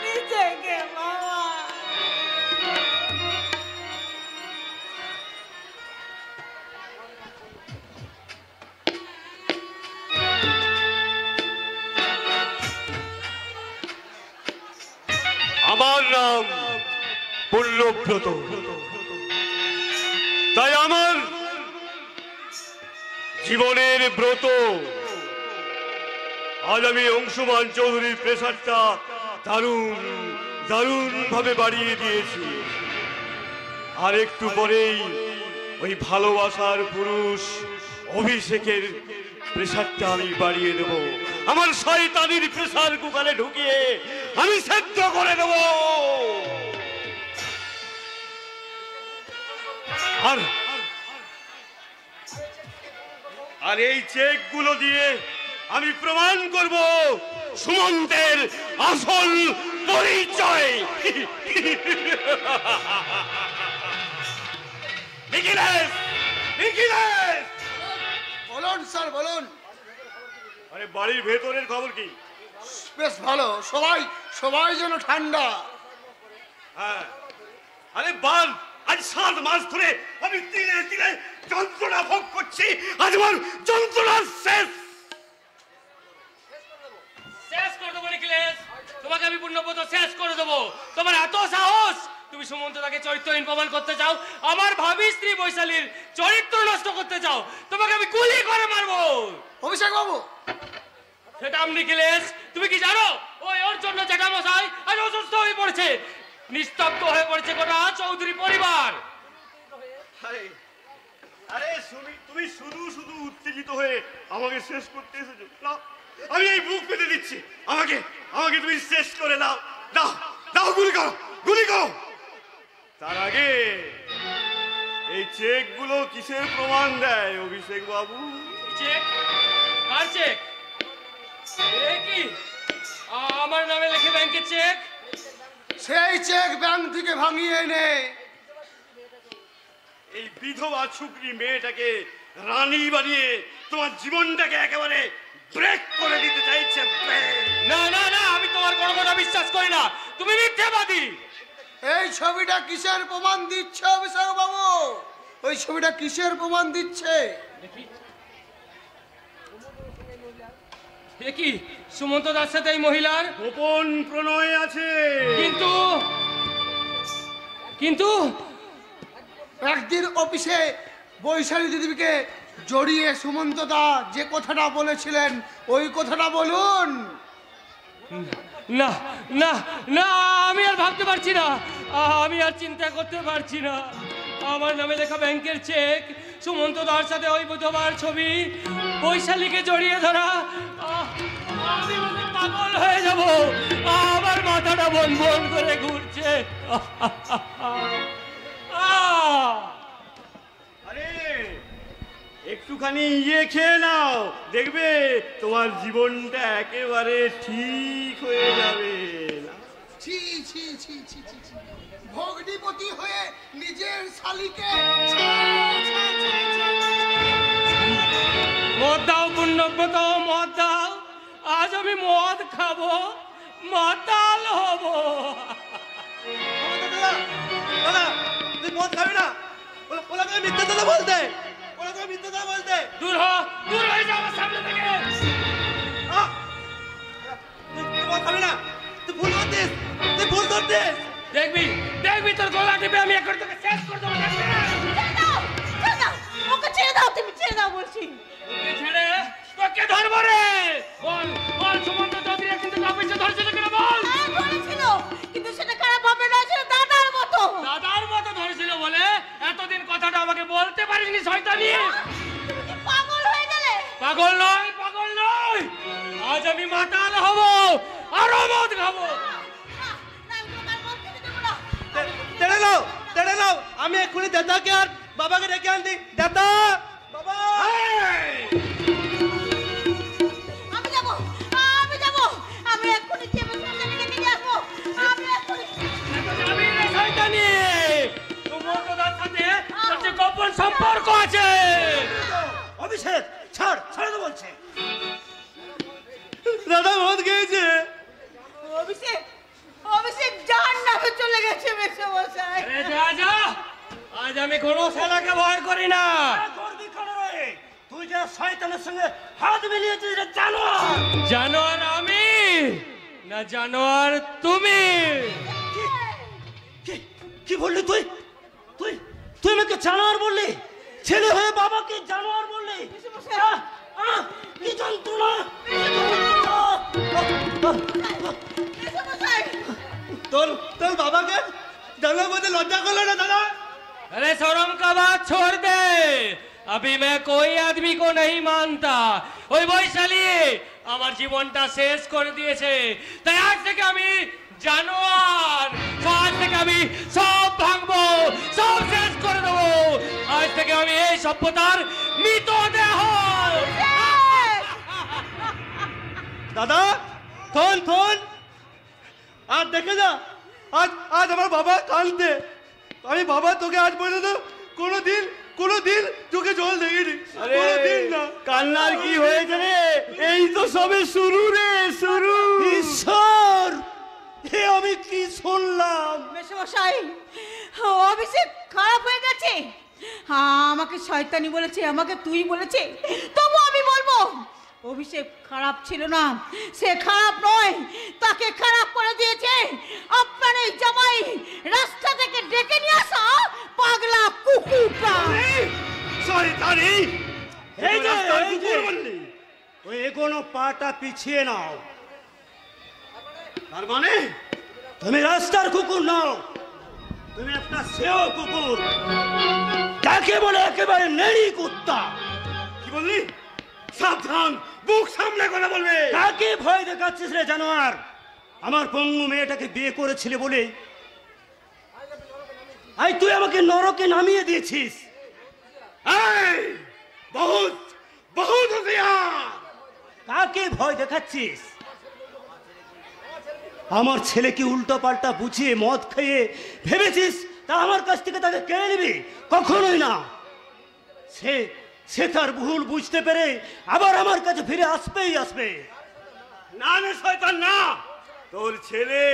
নিজেকে বাবা। আমার নাম পূর্ণব্রত, তাই আমার জীবনের ব্রত। আজ আমি অংশুমান চৌধুরীর প্রেসারটা দারুণ দারুণ ভাবে বাড়িয়ে দিয়েছি। আর একটু পরেই ওই ভালোবাসার পুরুষ অভিষেকের প্রেসারটা আমি বাড়িয়ে দেব। আমার শয়তানির প্রেসার কুকারে ঢুকিয়ে আমি সেদ্ধ করে দেব। আর এই চেকগুলো দিয়ে আমি প্রমাণ করব সুমন্তের আসল পরিচয়। নিখিলেশ, নিখিলেশ! বলুন স্যার বলুন। আরে বাড়ির ভেতরের খবর কি? বেশ ভালো, সবাই সবাই যেন ঠান্ডা। হ্যাঁ, আরে বাল, আজ 7 মাস ধরে আমি তিলে তিলে যন্ত্রণা ভোগ করছি। আজ আমার যন্ত্রণা শেষ। শেষ করে দেবো নিখিলেশ, তোমাকে আমি পূর্ণব্রত শেষ করে দেবো। তোমার এত সাহস, তুমি সুমন্তদাকে চরিত্রহীন প্রমাণ করতে চাও, আমার ভাবি স্ত্রী বৈশালীর চরিত্র নষ্ট করতে চাও, তোমাকে আমি গুলি করে মারবো। অভিষেক বাবু, সেটা আমি নিখিলেশ, তুমি কি জানো ওর জন্য জ্যাঠামশাই আজ অসুস্থ হয়ে পড়েছে, নিস্তব্ধ হয়ে পড়েছে গোটা চৌধুরী পরিবার। আরে তুমি শুধু শুধু উত্তেজিত হয়ে আমাকে শেষ করতে এসেছো। না, আমি এই বুক পেতে দিচ্ছি। আমাকে আমাকে তুমি শেষ করে দাও, দাও দাও, গুলি করো, গুলি করো। তার আগে এই চেকগুলো কিসের প্রমাণ দেয় অভিষেক বাবু? চেক? কার চেক? এ কি আমার নামে লেখে ব্যাংকের চেক? সেই চেক ব্যাংক থেকে ভাঙিয়ে এনে এই বিধবা ছুকরি মেয়েটাকে রানী বানিয়ে তোমার জীবনটাকে একেবারে ব্রেক করে দিতে চাইছে। না না না, আমি তোমার কোনো কথা বিশ্বাস করি না, তুমি মিথ্যাবাদী। এই ছবিটা কিসের প্রমাণ দিচ্ছে অভিষেক বাবু? ওই ছবিটা কিসের প্রমাণ দিচ্ছে? এ কি সুমন্ত দাস সাথে এই মহিলার গোপন প্রণয় আছে। কিন্তু কিন্তু একদিন অফিসে বৈশালী দিদিকে জড়িয়ে সুমন্ত দা যে কথাটা বলেছিলেন ওই কথাটা বলুন। না না না, আমি আর ভাবতে পারছি না, আমি আর চিন্তা করতে পারছি না। আমার নামে লেখা ব্যাংকের চেক, সুমন্ত দার সাথে ওই বিধবার ছবি, বৈশালীকে জড়িয়ে ধরা, আমি পাগল হয়ে যাব। আমার মাথাটা বন বন করে ঘুরছে। আরে একটুখানি খেয়ে নাও, দেখবে তোমার জীবনটা একেবারে ঠিক হয়ে যাবে। ছি ছি ছি ছি ছি ছি। ভগ্নিপতি হয়ে নিজের শালীকে মদ দাও পূর্ণব্রত, মদ দাও। আজ আমি মদ খাবো, মাতাল হব। তুই মদ খাবি না? ওরা তোকে মিথ্যা কথা বলতে, ওরা তোকে মিথ্যা কথা বলতে। দূর হয়ে যাও আমার সামনে থেকে। তুই মদ খাবি না, তুই ভুল করছিস, তুই ভুল করছিস। দেখবি দেখবি তোর গলা টিপে আমি এখন তোকে শেষ করে দেবো। ওকে ছেড়ে দাও, তুমি ছেড়ে দাও বলছি। ওকে ছেড়ে তোকে ধরবো রে। বল বল, সুমন্ত চৌধুরী কিন্তু অফিসে ধরেছিল কিনা বল। হ্যাঁ ধরেছিল, কিন্তু সেটা খারাপ হবে না, সেটা দাদার মতো। দাদার মতো ধরেছিল বলে এতদিন কথাটা আমাকে বলতে পারিসনি শয়তানি। তুমি কি পাগল হয়ে গেলে? পাগল নয়, পাগল নয়, আজ আমি মাতাল হব, আরো মদ খাবো। না, আমি তোমার মদ খেতে দেবো না। তেড়ে নাও, তেড়ে নাও। আমি এক্ষুনি দাদাকে আর বাবাকে ডেকে আনছি। দাদা, বাবা। আমি যাবো, আমি যাবো, আমি এক্ষুনি চেপে সোজানি ডেকে নিয়ে আসবো। আমি এক্ষুনি যাবি রে শয়তানি, সুমন্ত দার সাথে তোর যে গোপন সম্পর্ক আছে। অভিষেক, চলে গেছে মেসোমশাই। আরে যা যা, আজ আমি কোনো শালাকে ভয় করি না। করবি কেন রে? তুই যা শয়তানের সঙ্গে হাত মিলিয়েছিস রে জানোয়ার। জানোয়ার আমি না জানোয়ার তুমি? কি বললি তুই? তুই তুই আমাকে জানোয়ার বললি? ছেলে হয়ে বাবাকে জানোয়ার বললি? আহ, আহ, কি যন্ত্রণা! তোর তোর বাবাকে জানার মধ্যে লজ্জা করলো না দাদা? अरे शर्म का बात छोड़ दे, अभी मैं कोई आदमी को नहीं मानता। ওই বৈশালী আমার জীবনটা শেষ করে দিয়েছে, তাই আজ থেকে আমি জানোয়ার। আজ থেকে আমি সব ভাঙবো, সব শেষ করে দেবো। আজ থেকে আমি এই সভ্যতার মৃতদেহ। দাদা থন থন, আর দেখে যা, আজ আজ আমার বাবা কাঁদতে। আমি বাবা তোকে আজ পর্যন্ত কোনোদিন তোকে জল দেখিনি, কোনোদিন না। কান্নার কি হয়েছে রে? এই তো সবে শুরু রে, শুরু। ঈশ্বর, হে আমি কি শুনলাম? মেসোমশাই, অভিষেক খারাপ হয়ে গেছে। আমাকে শয়তানি বলেছে, আমাকে তুই বলেছে, তবু আমি বলবো অভিষেক খারাপ ছিল না, সে খারাপ নয়, তাকে খারাপ করে দিয়েছে আপনার এই জামাই রাস্তা থেকে ডেকে নিয়ে আসা পাগলা কুকুরটা। শয়তানি! এই যে, এই যে, ওই এগোনো পাটা পিছিয়ে নাও। তার মানে তুমি রাস্তার কুকুর নাও, তুমি একটা সেও কুকুর, যাকে বলে একেবারে নেড়ি কুত্তা। কি বললি? সাবধান, বুক সামনে কথা বলবে। কাকে ভয় দেখাচ্ছিস রে জানোয়ার? আমার পঙ্গু মেয়েটাকে বিয়ে করেছিলে বলে আই তুই আমাকে নরকে নামিয়ে দিয়েছিস। এই, বহুত বহুত হুঁশিয়ার। কাকে ভয় দেখাচ্ছিস? আমার ছেলেকে উল্টো পাল্টা বুঝিয়ে মদ খেয়ে ভেবেছিস তা আমার কাছ থেকে তাকে কেড়ে নিবি? কখনোই না। সে তার ভুল বুঝতে পেরে আবার আমার কাছে ফিরে আসবেই আসবে। না রে শয়তান না, তোর ছেলে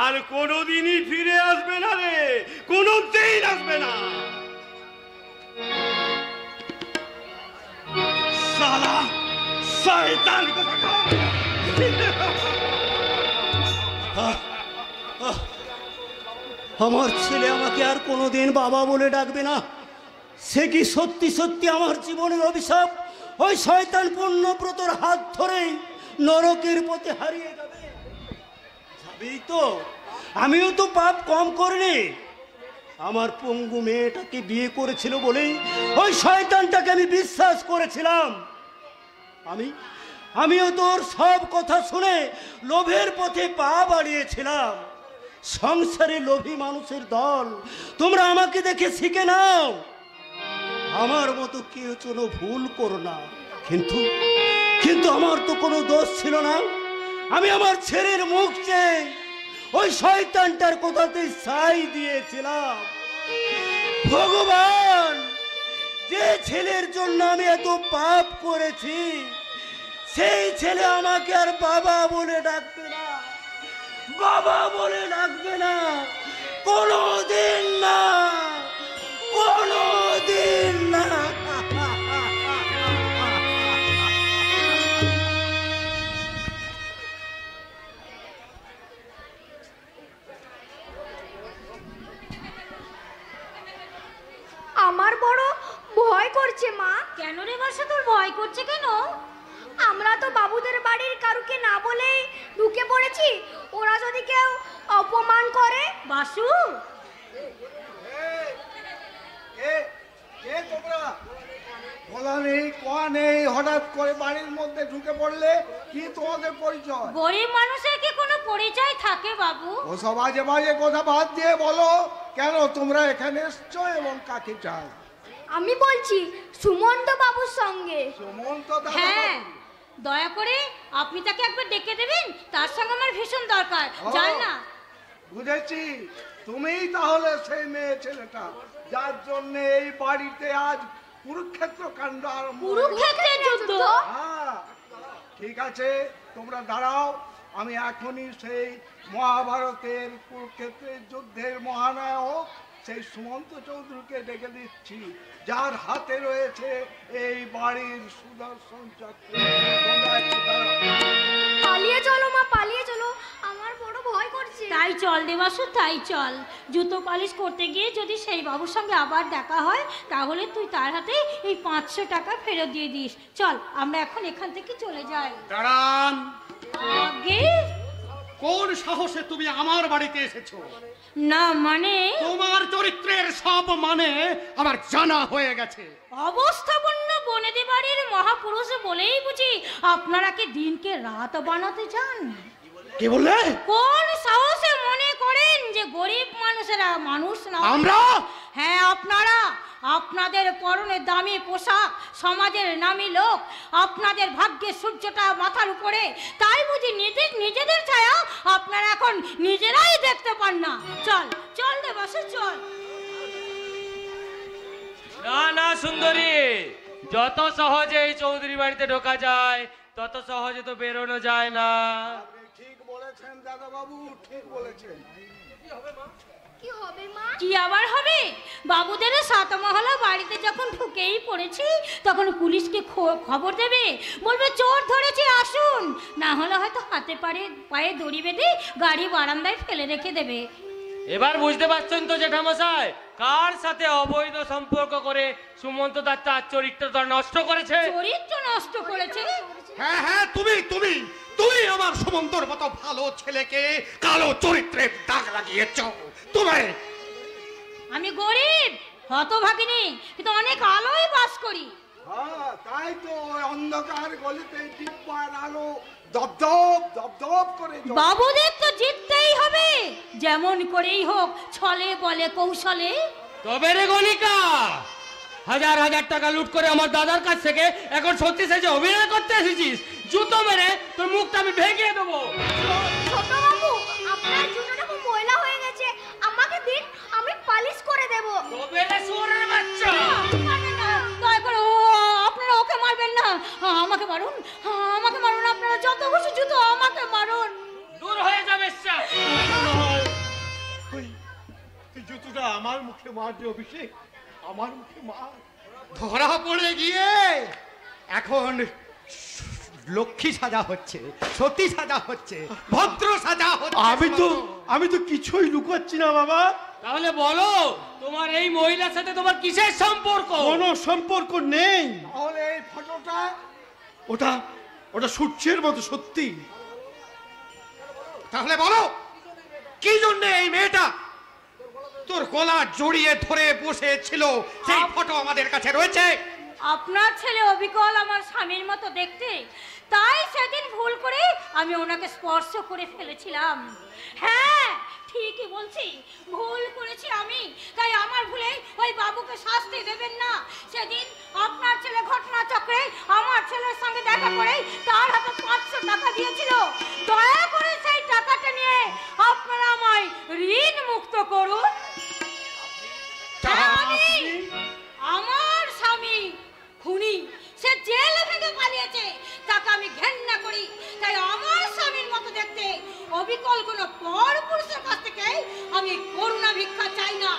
আর কোনোদিনই ফিরে আসবে না রে, কোনোদিন আসবে না। শালা শয়তান কোথাকার! আমার ছেলে আমাকে আর কোনোদিন বাবা বলে ডাকবে না। সে কি সত্যি সত্যি আমার জীবনের অভিশাপ ওই শয়তান পুণ্যব্রতর হাত ধরেই নরকের পথে হারিয়ে যাবে? যাবেই তো। আমিও তো পাপ কম করিনি। আমার পঙ্গু মেয়েটাকে বিয়ে করেছিল বলেই ওই শয়তানটাকে আমি বিশ্বাস করেছিলাম। আমিও তোর সব কথা শুনে লোভের পথে পা বাড়িয়েছিলাম। সংসারে লোভী মানুষের দল, তোমরা আমাকে দেখে শিখে নাও। আমার মতো কেউ কোনো ভুল করো না। কিন্তু আমার তো কোনো দোষ ছিল না। আমি আমার ছেলের মুখ চেয়ে ওই শয়তানটার কথাতে সাই দিয়েছিলাম। ভগবান, যে ছেলের জন্য আমি এত পাপ করেছি সেই ছেলে আমাকে আর বাবা বলে ডাকবে না, বাবা বলে ডাকবে না, কোনোদিন না, কোনোদিন না। আমার বড় ভয় করছে মা। কেন রে বাসা, তোর ভয় করছে কেন? আমরা তো বাবুদের বাড়ির কারুকে না বলেই ঢুকে পড়েছি, ওরা যদি কেউ অপমান করে। বাসু, তোমরা বলা নেই কোয়া নেই, হঠাৎ করে বাড়ির মধ্যে ঢুকে পড়লে, কি তোমাদের পরিচয়? গরিব মানুষের কি কোনো পরিচয় থাকে বাবু? ও সব বাজে বাজে কথা বাদ দিয়ে বলো, কেন তোমরা এখানে এসছো এবং কাকে চাও? আমি বলছি সুমন্ত বাবুর সঙ্গে। সুমন্ত হ্যাঁ, দয়া করে আপনি তাকে একবার ডেকে দেবেন, তার সঙ্গে আমার ভীষণ দরকার। জান না? বুঝেছি, তুমিই তাহলে সেই মেয়ে ছেলেটা যার জন্য এই বাড়িতে আজ কুরুক্ষেত্র কাণ্ড আরম্ভ। কুরুক্ষেত্রের যুদ্ধ? হ্যাঁ, ঠিক আছে, তোমরা দাঁড়াও, আমি এখনই সেই মহাভারতের কুরুক্ষেত্রের যুদ্ধের মহানায়ক সেই সুমন্ত চৌধুরীকে ডেকে দিচ্ছি, যার হাতে রয়েছে এই বাড়ির সুদর্শন চক্র। তোমরা একটু দাঁড়াও। পালিয়ে চলো মা, পালিয়ে চলো, আমার বড় ভয় করছে। তাই চল দেবাসু, তাই চল। জুতো পালিশ করতে গিয়ে যদি সেই বাবুর সঙ্গে আবার দেখা হয়, তাহলে তুই তার হাতে এই 500 টাকা ফেরত দিয়ে দিস। চল আমরা এখন এখান থেকে চলে যাই। দাঁড়ান। আগে কোন সাহসে তুমি আমার বাড়িতে এসেছো? না মানে তোমার চরিত্রের সব মানে আমার জানা হয়ে গেছে। অবস্থাপন্ন বনেদি বাড়ির মহাপুরুষ বলেই বুঝি আপনারা কি দিনকে রাত বানাতে চান? কে বললে? কোন সাহসে মনে করেন যে গরিব মানুষেরা মানুষ না? আমরা? হ্যাঁ আপনারা। আপনাদের পরনে দামি পোশাক, সমাজের নামী লোক, আপনাদের ভাগ্যের সূর্যটা মাথার উপরে, তাই বুঝি নিজেদের ছায়া আপনারা এখন নিজেরাই দেখতে পান না। চল চল দেবাসু চল। না না সুন্দরী, যত সহজে এই চৌধুরী বাড়িতে ঢোকা যায় তত সহজে তো বেরোনো যায় না। আপনি ঠিক বলেছেন দাদা বাবু, ঠিক বলেছেন। কি হবে মা? কি আবার হবে? বাবুদের 7 মহলা বাড়িতে যখন ঢুকেই পড়েছি, তখন পুলিশকে খবর দেবে, বলবে চোর ধরেছে আসুন, না হলে হয়তো হাতে পায়ে দড়ি বেঁধে গাড়ি বারান্দায় ফেলে রেখে দেবে। এবার বুঝতে পারছেন তো জেঠামশাই, কার সাথে অবৈধ সম্পর্ক করে সুমন্ত দাস তার চরিত্রটা নষ্ট করেছে? চরিত্র নষ্ট করেছে? হ্যাঁ হ্যাঁ, তুমি তুমি তুমি আমার সুমন্তর মতো ভালো ছেলেকে কালো চরিত্রের দাগ লাগিয়েছ। তুমি। আমি গরিব হতভাগিনী, কিন্তু অনেক আলোয় বাস করি। হ্যাঁ তাই তো, ওই অন্ধকার গলিতে দিব্যার আলো দপদপ দপদপ করে জ্বলছে। বাবুদের তো জিততেই হবে, যেমন করেই হোক, ছলে বলে কৌশলে। তবে রে গণিকা, হাজার হাজার টাকা লুট করে আমার দাদার কাছ থেকে এখন সত্যি সেজে অভিনয় করতে এসেছিস? জুতো মেরে তোর মুখটা আমি ভেঙে দেবো। ছোট বাবু, আপনার জুতোটা খুব ময়লা হয়ে গেছে, আমাকে দিন, আমি পালিশ করে দেব। তবে রে শুয়োরের বাচ্চা, দয়া করে আপনারা ওকে মারবেন না, আমাকে মারুন, আমাকে মারুন, আপনারা যত খুশি জুতো আমাকে মারুন। দূর হয়ে যাবে। তুই জুতোটা আমার মুখে মার যে অভিষেক, আমার মুখে মার। ধরা পড়ে গিয়ে এখন লক্ষ্মী সাজা হচ্ছে, সতী সাজা হচ্ছে, ভদ্র সাজা হচ্ছে। আমি তো কিছুই লুকাচ্ছি না বাবা। তাহলে বলো, তোমার এই মহিলার সাথে তোমার কিসের সম্পর্ক? কোনো সম্পর্ক নেই। তাহলে এই ফটোটা? ওটা সূর্যের মতো সত্যি। তাহলে বলো, কি জন্য এই মেয়েটা তোর গলা জড়িয়ে ধরে বসেছিল? সেই ফটো আমাদের কাছে রয়েছে। আপনার ছেলে অবিকল আমার স্বামীর মতো দেখতে, তাই সেদিন ভুল করে আমি ওনাকে স্পর্শ করে ফেলেছিলাম। হ্যাঁ ঠিকই বলছি, ভুল করেছি আমি, তাই আমার ভুলে ওই বাবুকে শাস্তি দেবেন না। সেদিন আপনার ছেলে ঘটনা চক্রে আমার ছেলের সঙ্গে দেখা করে তার হাতে 500 টাকা দিয়েছিল। দয়া করে সেই টাকাটা নিয়ে আপনারা আমায় ঋণ মুক্ত করুন। আমার স্বামী খুনি, সে জেল থেকে পালিয়েছে, তাকে আমি ঘেন্না করি, তাই আমার স্বামীর মতো দেখতে অবিকল কোনো পর পুরুষের কাছ থেকে আমি করুণা ভিক্ষা চাই না।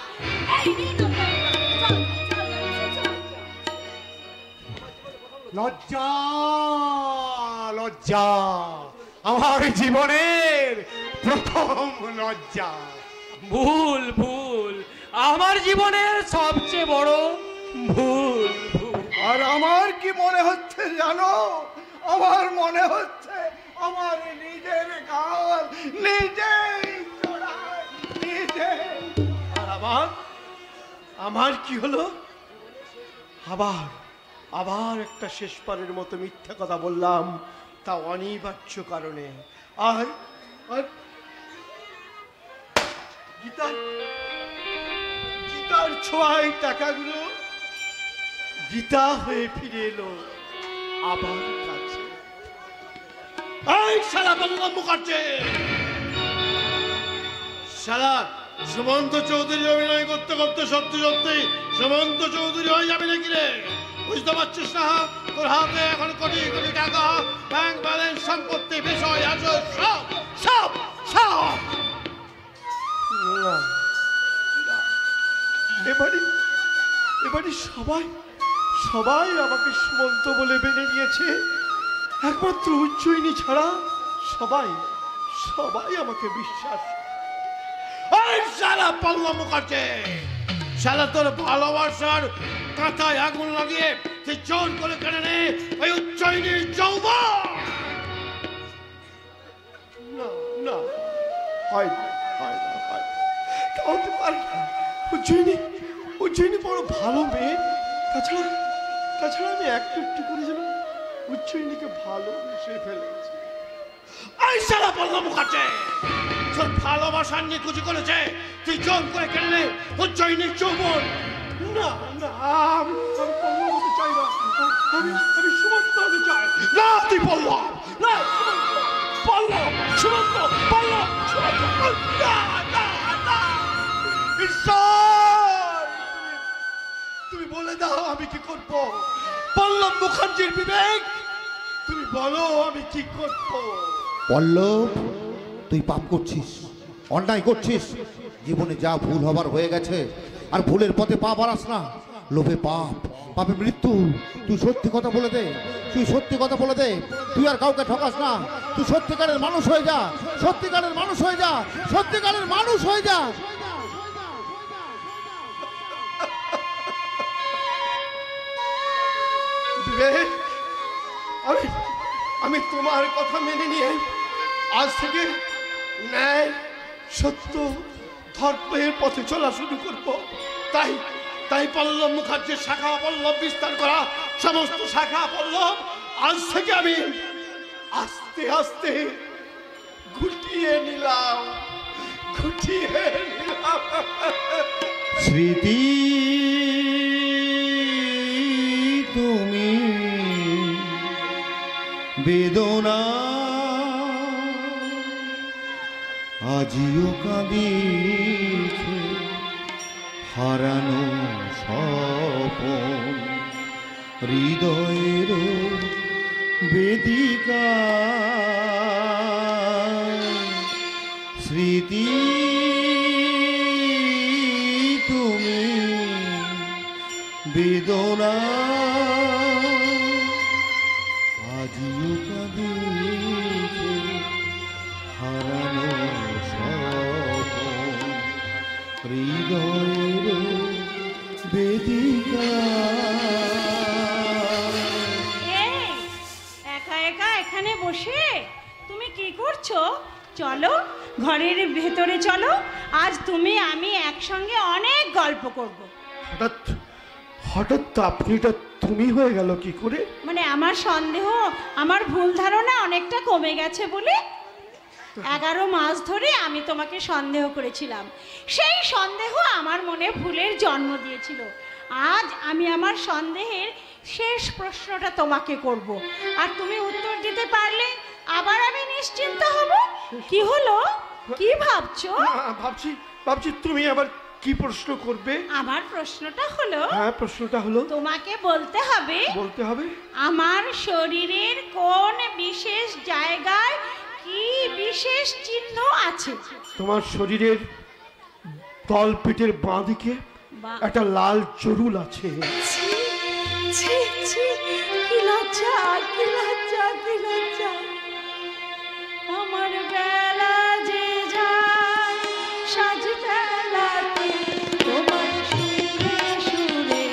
লজ্জা লজ্জা, আমার জীবনের প্রথম লজ্জা। ভুল ভুল, আমার জীবনের সবচেয়ে বড় ভুল। আর আমার কি মনে হচ্ছে জানো? আমার মনে হচ্ছে আমার নিজের গাল নিজেই চড়ায়, নিজেই। আর আমার কি হলো? আবার একটা শেষবারের মতো মিথ্যা কথা বললাম, তা অনিবার্য কারণে। আর গীতার ছোঁয়ায় টাকাগুলো গীতা হয়ে ফিরে এলো আবার কাছে। এই শালা বললাম মুখার্জি, শালা সুমন্ত চৌধুরী অভিনয় করতে করতে সত্যি সত্যি সুমন্ত চৌধুরী হয়ে যাবে নাকি রে? বুঝতে পারছিস না? তোর হাতে এখন কোটি কোটি টাকা, ব্যাংক ব্যালেন্স, সম্পত্তি, বিষয় আসল সব না, এবারে সবাই সবাই আমাকে সুমন্ত বলে মেনে নিয়েছে, একমাত্র উজ্জয়িনী ছাড়া সবাই সবাই আমাকে বিশ্বাস। শালা পল্লব মুখার্জি, শালা তোর ভালোবাসার কাঁথায় আগুন লাগিয়ে তুই জোর করে কেড়ে নে ওই উজ্জয়িনীর যৌবন। না না, হয় না, হয় না, হয় না, তা হতে পারে না। উজ্জয়িনী বড় ভালো মেয়ে, তাছাড়া আমি একটু একটু করে যেন উজ্জয়িনীকে ভালোবেসে ফেলেছি। এই শালা পল্লব মুখার্জি, তোর ভালোবাসার নিকুচি করেছে, তুই জোর করে কেড়ে নে উজ্জয়িনীর যৌবন। না না, আমি পল্লব হতে চাই না, আমি সুমন্ত হতে চাই। না তুই পল্লব, না পল্লব, সুমন্ত, পল্লব, না না না, ঈশ্বর তুমি বলে দাও আমি কি করব। পল্লব মুখার্জির বিবেক, তুমি বলো আমি কি করব। পল্লব, তুই পাপ করছিস, অন্যায় করছিস। জীবনে যা ভুল হবার হয়ে গেছে, আর ভুলের পথে পা বাড়াস না। লোভে পাপ, পাপে মৃত্যু। তুই সত্যি কথা বলে দে, তুই সত্যি কথা বলে দে। তুই আর কাউকে ঠকাস না। তুই সত্যিকারের মানুষ হয়ে যা, সত্যিকারের মানুষ হয়ে যা, সত্যিকারের মানুষ হয়ে যা। বিবেক, আমি তোমার কথা মেনে নিয়ে আজ থেকে ন্যায়, সত্য, ধর্মের পথে চলা শুরু করব। তাই পল্লব মুখার্জির শাখা পল্লব বিস্তার করা সমস্ত শাখা পল্লব আজ থেকে আমি আস্তে আস্তে গুটিয়ে নিলাম। স্মৃতি তুমি বেদনা আজিও কাঁদিছে, হারানো স্বপন হৃদয়ের বেদিকা। স্মৃতি তুমি বেদনা আজিও কাঁদিছে, হারানো স্বপন হৃদয়ের বেদিকা। একা একা এখানে বসে তুমি কি করছো? চলো ঘরের ভেতরে চলো, আজ তুমি আমি একসঙ্গে অনেক গল্প করব। হঠাৎ আপনিটা তুমি হয়ে গেল কি করে? মানে আমার সন্দেহ, আমার ভুল ধারণা অনেকটা কমে গেছে বলে 11 মাস ধরে আমি তোমাকে সন্দেহ করেছিলাম। সেই সন্দেহ আমার মনে ভুলের জন্ম দিয়েছিল। আজ আমি আমার সন্দেহের শেষ প্রশ্নটা তোমাকে করব, আর তুমি উত্তর দিতে পারলে আবার আমি নিশ্চিন্ত হব। কি হলো, কি ভাবছো? ভাবছি তুমি আবার কি প্রশ্ন করবে? আমার প্রশ্নটা হলো, হ্যাঁ প্রশ্নটা হলো, তোমাকে বলতে হবে আমার শরীরের কোন বিশেষ জায়গায় কি বিশেষ চিহ্ন আছে। তোমার শরীরের তলপেটের বাঁ দিকে একটা লাল চরুল আছে। কি লজ্জা, কি লজ্জা, কি লজ্জা। আমার বেলা যে যায় সাজ বেলাতে তোমার সুরে সুরে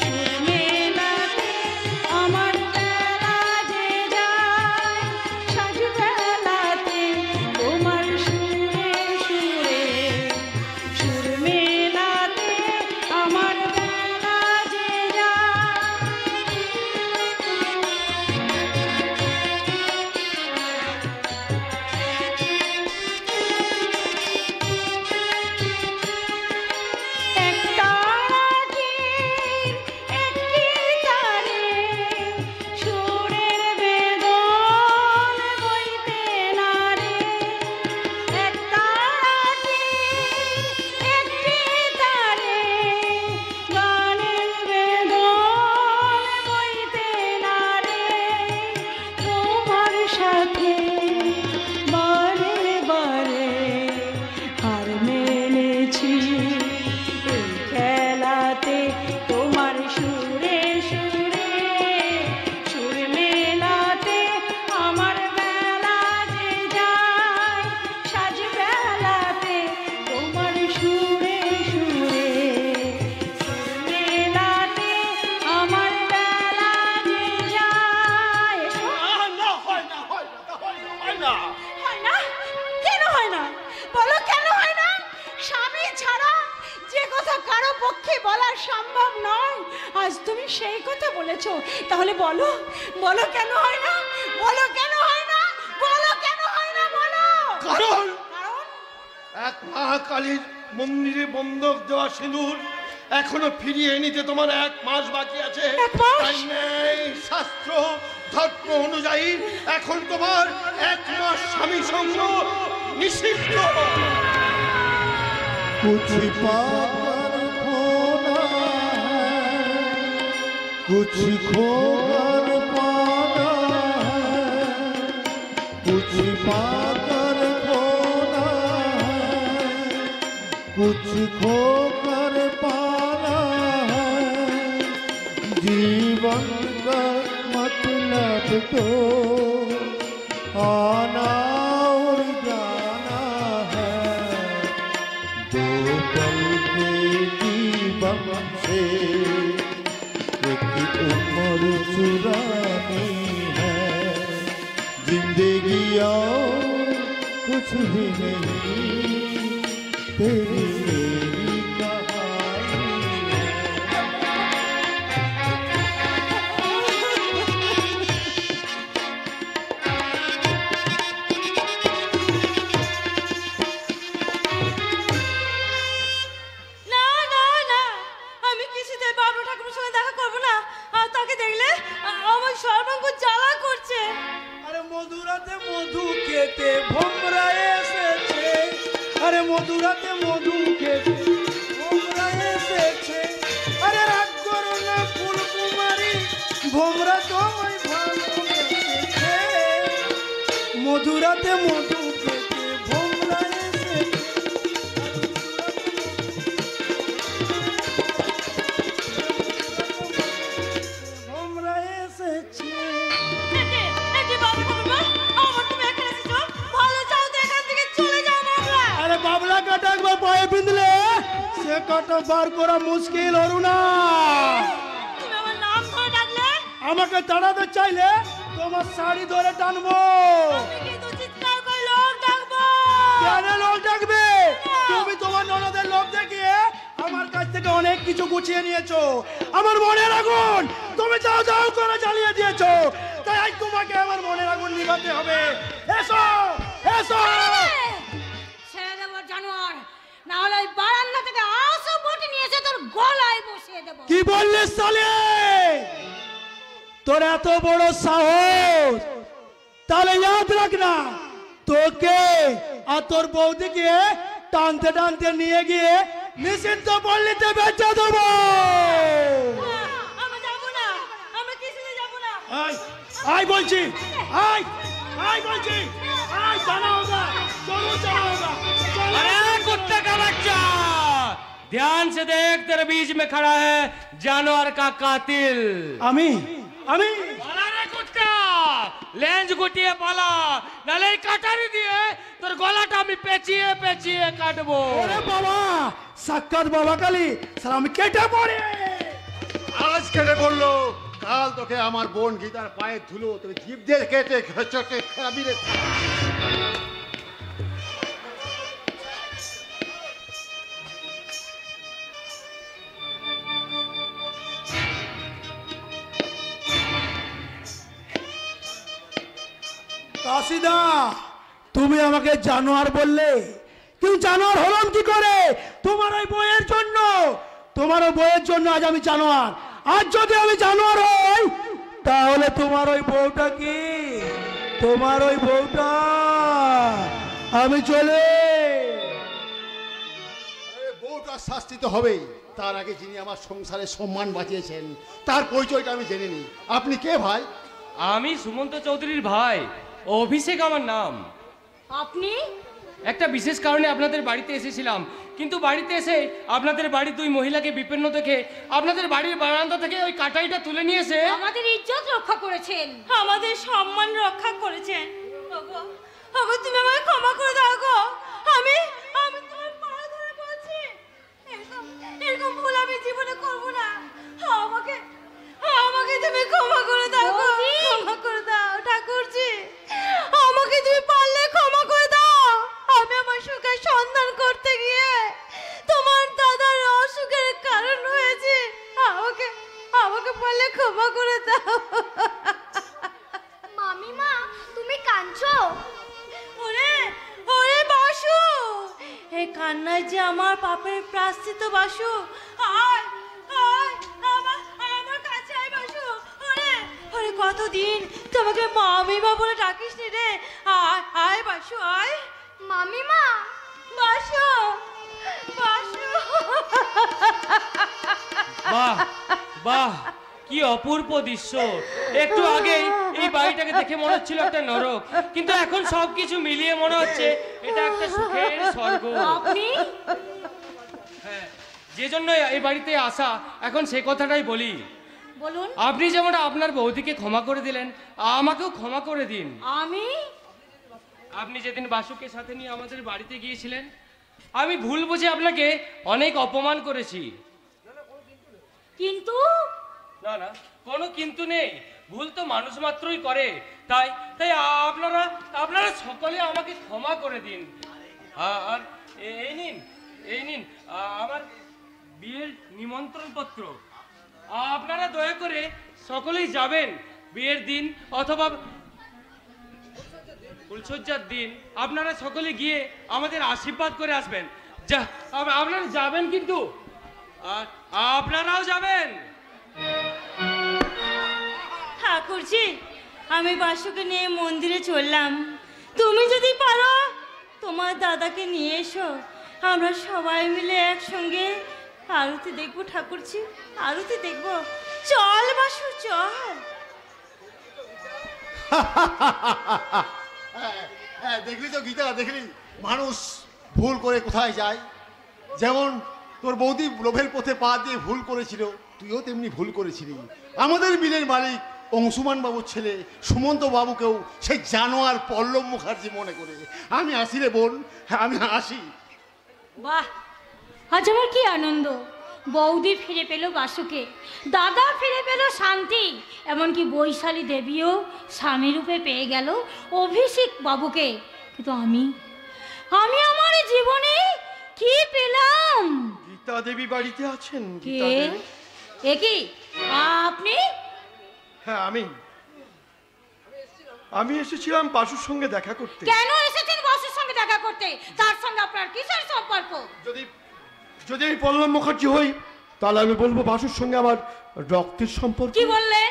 সুর মেলাতে, আমার বেলা যে যায় সাজ বেলাতে তোমার সুরে সুরে সুর মেলাতে, আমার বেলা যে যায়। না। হয় না? কেন হয় না? বলো কেন হয় না? স্বামী ছাড়া যে কথা কারো পক্ষে বলা সম্ভব নয়, আজ তুমি সেই কথা বলেছো। তাহলে বলো, বলো কেন হয় না? বলো কেন হয় না? বলো কেন হয় না? বলো। কারণ এক মহাকালীর মন্দিরে বন্ধক দেওয়া সিঁদুর এখনো ফিরিয়ে নিতে তোমার 1 মাস বাকি আছে। তাই নেই শাস্ত্র ধর্ম অনুযায়ী এখন তোমার 1 মাস স্বামী সঙ্গ নিষিদ্ধ। कुछ पाकर खोना है, कुछ खोकर पाना है, कुछ पाकर खोना है, कुछ खोकर पाना है। जीवन का मतलब तो आना और जाना है, दो पल के जीवन से एक उम्र चुरानी है। जिंदगी और कुछ भी नहीं, तेरी मेरी कहानी है। না না না, আমি কিছুতে বাবু ঠাকুরের সঙ্গে দেখা করবো না। আর তাকে দেখলে আমার সর্বাঙ্গ জ্বালা করছে। আরে মধুরাতে মধু খেতে ভোমরা এসেছে, আরে মধুরাতে মধু খেতে ভোমরা এসেছে। আরে রাগ করো না ফুলকুমারী, ভোমরা তোমায় ভালোবেসেছে। মধুরাতে মধু খেতে ভোমরা এসেছে। ভোমরা এসেছে। একে বাবু ঠাকুরমা, আমার তুমি এখানে এসেছো, ভালো চাও তো এখান থেকে চলে যাও বাবলা। আরে বাবলা কাটা একবার পায়ে বিঁধলে সে কাটা বার করা মুশকিল হরু না। তুমি আমার নাম ধরে ডাকলে আমাকে তাড়াতে চাইলে তোমার শাড়ি ধরে টানবো। আমি কিন্তু চিৎকার করে লোক ডাকবো। কেন লোক ডাকবে? তুমি তোমার ননদের লোক দেখিয়ে আমার কাছ থেকে অনেক কিছু গুছিয়ে নিয়েছো। আমার মনের আগুন তুমি যাও যাও করে জ্বালিয়ে দিয়েছো। তাই আজ তোমাকে আমার মনের আগুন নিভাতে হবে। এসো এসো। ছেড়ে দেবো জানোয়ার, না হলে ওই বারান্দা থেকে আসো বটি নিয়ে এসে তোর গলায় বসিয়ে দেবো। কি বললে সালে? তোর এত বড় সাহস? তাহলে ইয়াদ রাখ না, তোকে আর তোর বৌদিকে টানতে টানতে নিয়ে গিয়ে নিষিদ্ধ পল্লীতে বেচে দেবো। আমি যাবো না, আমি কিছুতে যাবো না। আয় আয় বলছি, আয় আয় বলছি, আয় জানা হোগা, চলো জানা হোগা। अरे कुत्ते का बच्चा, ध्यान से देख, तेरे बीच में खड़ा है जानवर का कातिल। আমি আমি পালা রে কুত্তা, লেঞ্জ গুটিয়ে পালা, নালে এই কাটারি দিয়ে তোর গলাটা আমি পেঁচিয়ে পেঁচিয়ে কাটবো। ওরে বাবা, সাক্ষাৎ বাবা কালী, সালা আমি কেটে পড়ে। আজ কেটে বললো, কাল তোকে আমার বোন গীতার পায়ে ধুলো, তোকে জিভ দিয়ে কেটে চোখে খাবি রে। কাশিদা, তুমি আমাকে জানোয়ার বললে, কিন্তু জানোয়ার হলাম কি করে? তোমার ওই বইয়ের জন্য, তোমার ওই বইয়ের জন্য আজ আমি জানোয়ার। আজ যদি আমি জানোয়ার হই, তাহলে তোমার ওই বউটা কি? তোমার ওই বউটা আমি চলে। বউটার শাস্তি তো হবেই, তার আগে যিনি আমার সংসারে সম্মান বাঁচিয়েছেন তার পরিচয়টা আমি জেনে নিই। আপনি কে ভাই? আমি সুমন্ত চৌধুরীর ভাই, অভিষেক আমার নাম। আপনি? একটা বিশেষ কারণে আপনাদের বাড়িতে এসেছিলাম, কিন্তু বাড়িতে এসে আপনাদের বাড়ির দুই মহিলাকে বিপন্ন দেখে আপনাদের বাড়ির বারান্দা থেকে ওই কাটাইটা তুলে নিয়ে এসে আমাদের ইজ্জত রক্ষা করেছেন, আমাদের সম্মান রক্ষা করেছেন। ওগো ওগো, তুমি আমায় ক্ষমা করে দাও গো। আমি আমি তোমার পা ধরে বলছি, এরকম ভুল আমি জীবনে করব না। আমাকে আমাকে তুমি ক্ষমা করে দাও গো, ক্ষমা করে দাও ঠাকুরজি। আমাকে তুমি পা কাঁদছো? ওরে ওরে বাসু, এই কান্নায় যে আমার পাপের প্রায়শ্চিত্ত বাসু। আয় আয় আমার আমার কাছে আয় বাসু। ওরে ওরে কতদিন তোমাকে মামিমা বলে ডাকিস নি রে। আয় আয় বাসু আয়। মামিমা, বাসু বাসু। বাহ বাহ, কি অপূর্ব দৃশ্য। একটু আগেই এই বাড়িটাকে দেখে মনে হচ্ছিল একটা নরক, কিন্তু এখন সবকিছু মিলিয়ে মনে হচ্ছে এটা একটা সুখের স্বর্গ। আপনি হ্যাঁ, যে জন্য এই বাড়িতে আসা, এখন সে কথাটাই বলি। বলুন। আপনি যেমন আপনার বৌদিকে ক্ষমা করে দিলেন, আমাকেও ক্ষমা করে দিন। আমি আপনি যেদিন বাসুকে সাথে নিয়ে আমাদের বাড়িতে গিয়েছিলেন, আমি ভুল বুঝে আপনাকে অনেক অপমান করেছি। কিন্তু না না, কোনো কিন্তু নেই, ভুল তো মানুষ মাত্রই করে। তাই তাই আপনারা আপনারা সকলে আমাকে ক্ষমা করে দিন। আর এই নিন আমার বিয়ের নিমন্ত্রণ পত্র। আপনারা দয়া করে সকলেই যাবেন বিয়ের দিন অথবা ফুলসজ্জার দিন। আপনারা সকলে গিয়ে আমাদের আশীর্বাদ করে আসবেন। আপনারা যাবেন কিন্তু, আর আপনারাও যাবেন। ঠাকুরজি, আমি বাসুকে নিয়ে মন্দিরে চললাম। তুমি যদি পারো তোমার দাদাকে নিয়ে এসো, আমরা সবাই মিলে একসঙ্গে আরতি দেখবো। ঠাকুরজি, আরতি দেখবো। চল বাসু চল। হ্যাঁ, দেখলি তো গীতা, দেখলি মানুষ ভুল করে কোথায় যায়। যেমন তোর বৌদি লোভের পথে পা দিয়ে ভুল করেছিল, তুইও তেমনি ভুল করেছিলি। আমাদের মিলের মালিক অংশুমান বাবুর ছেলে সুমন্ত বাবুকেও সেই জানোয়ার পল্লব মুখার্জি মনে করে। আমি আসি রে বোন, হ্যাঁ আমি আসি। বাহ, আজ আমার কি আনন্দ। বৌদি ফিরে পেল বাসুকে, দাদা ফিরে পেল শান্তি, এমনকি বৈশালী দেবীও স্বামী রূপে পেয়ে গেল অভিষেক বাবুকে। কিন্তু আমি আমার জীবনে কি পেলাম? গীতা দেবী বাড়িতে আছেন? কে? এ কি আপনি? হ্যাঁ, আমি এসেছিলাম বাসুর সঙ্গে দেখা করতে। কেন এসেছেন বাসুর সঙ্গে দেখা করতে? তার সঙ্গে আপনার কিসের সম্পর্ক? যদি আমি পল্লব মুখার্জি হই, তাহলে আমি বলবো বাসুর সঙ্গে আমার রক্তের সম্পর্ক। কি বললেন?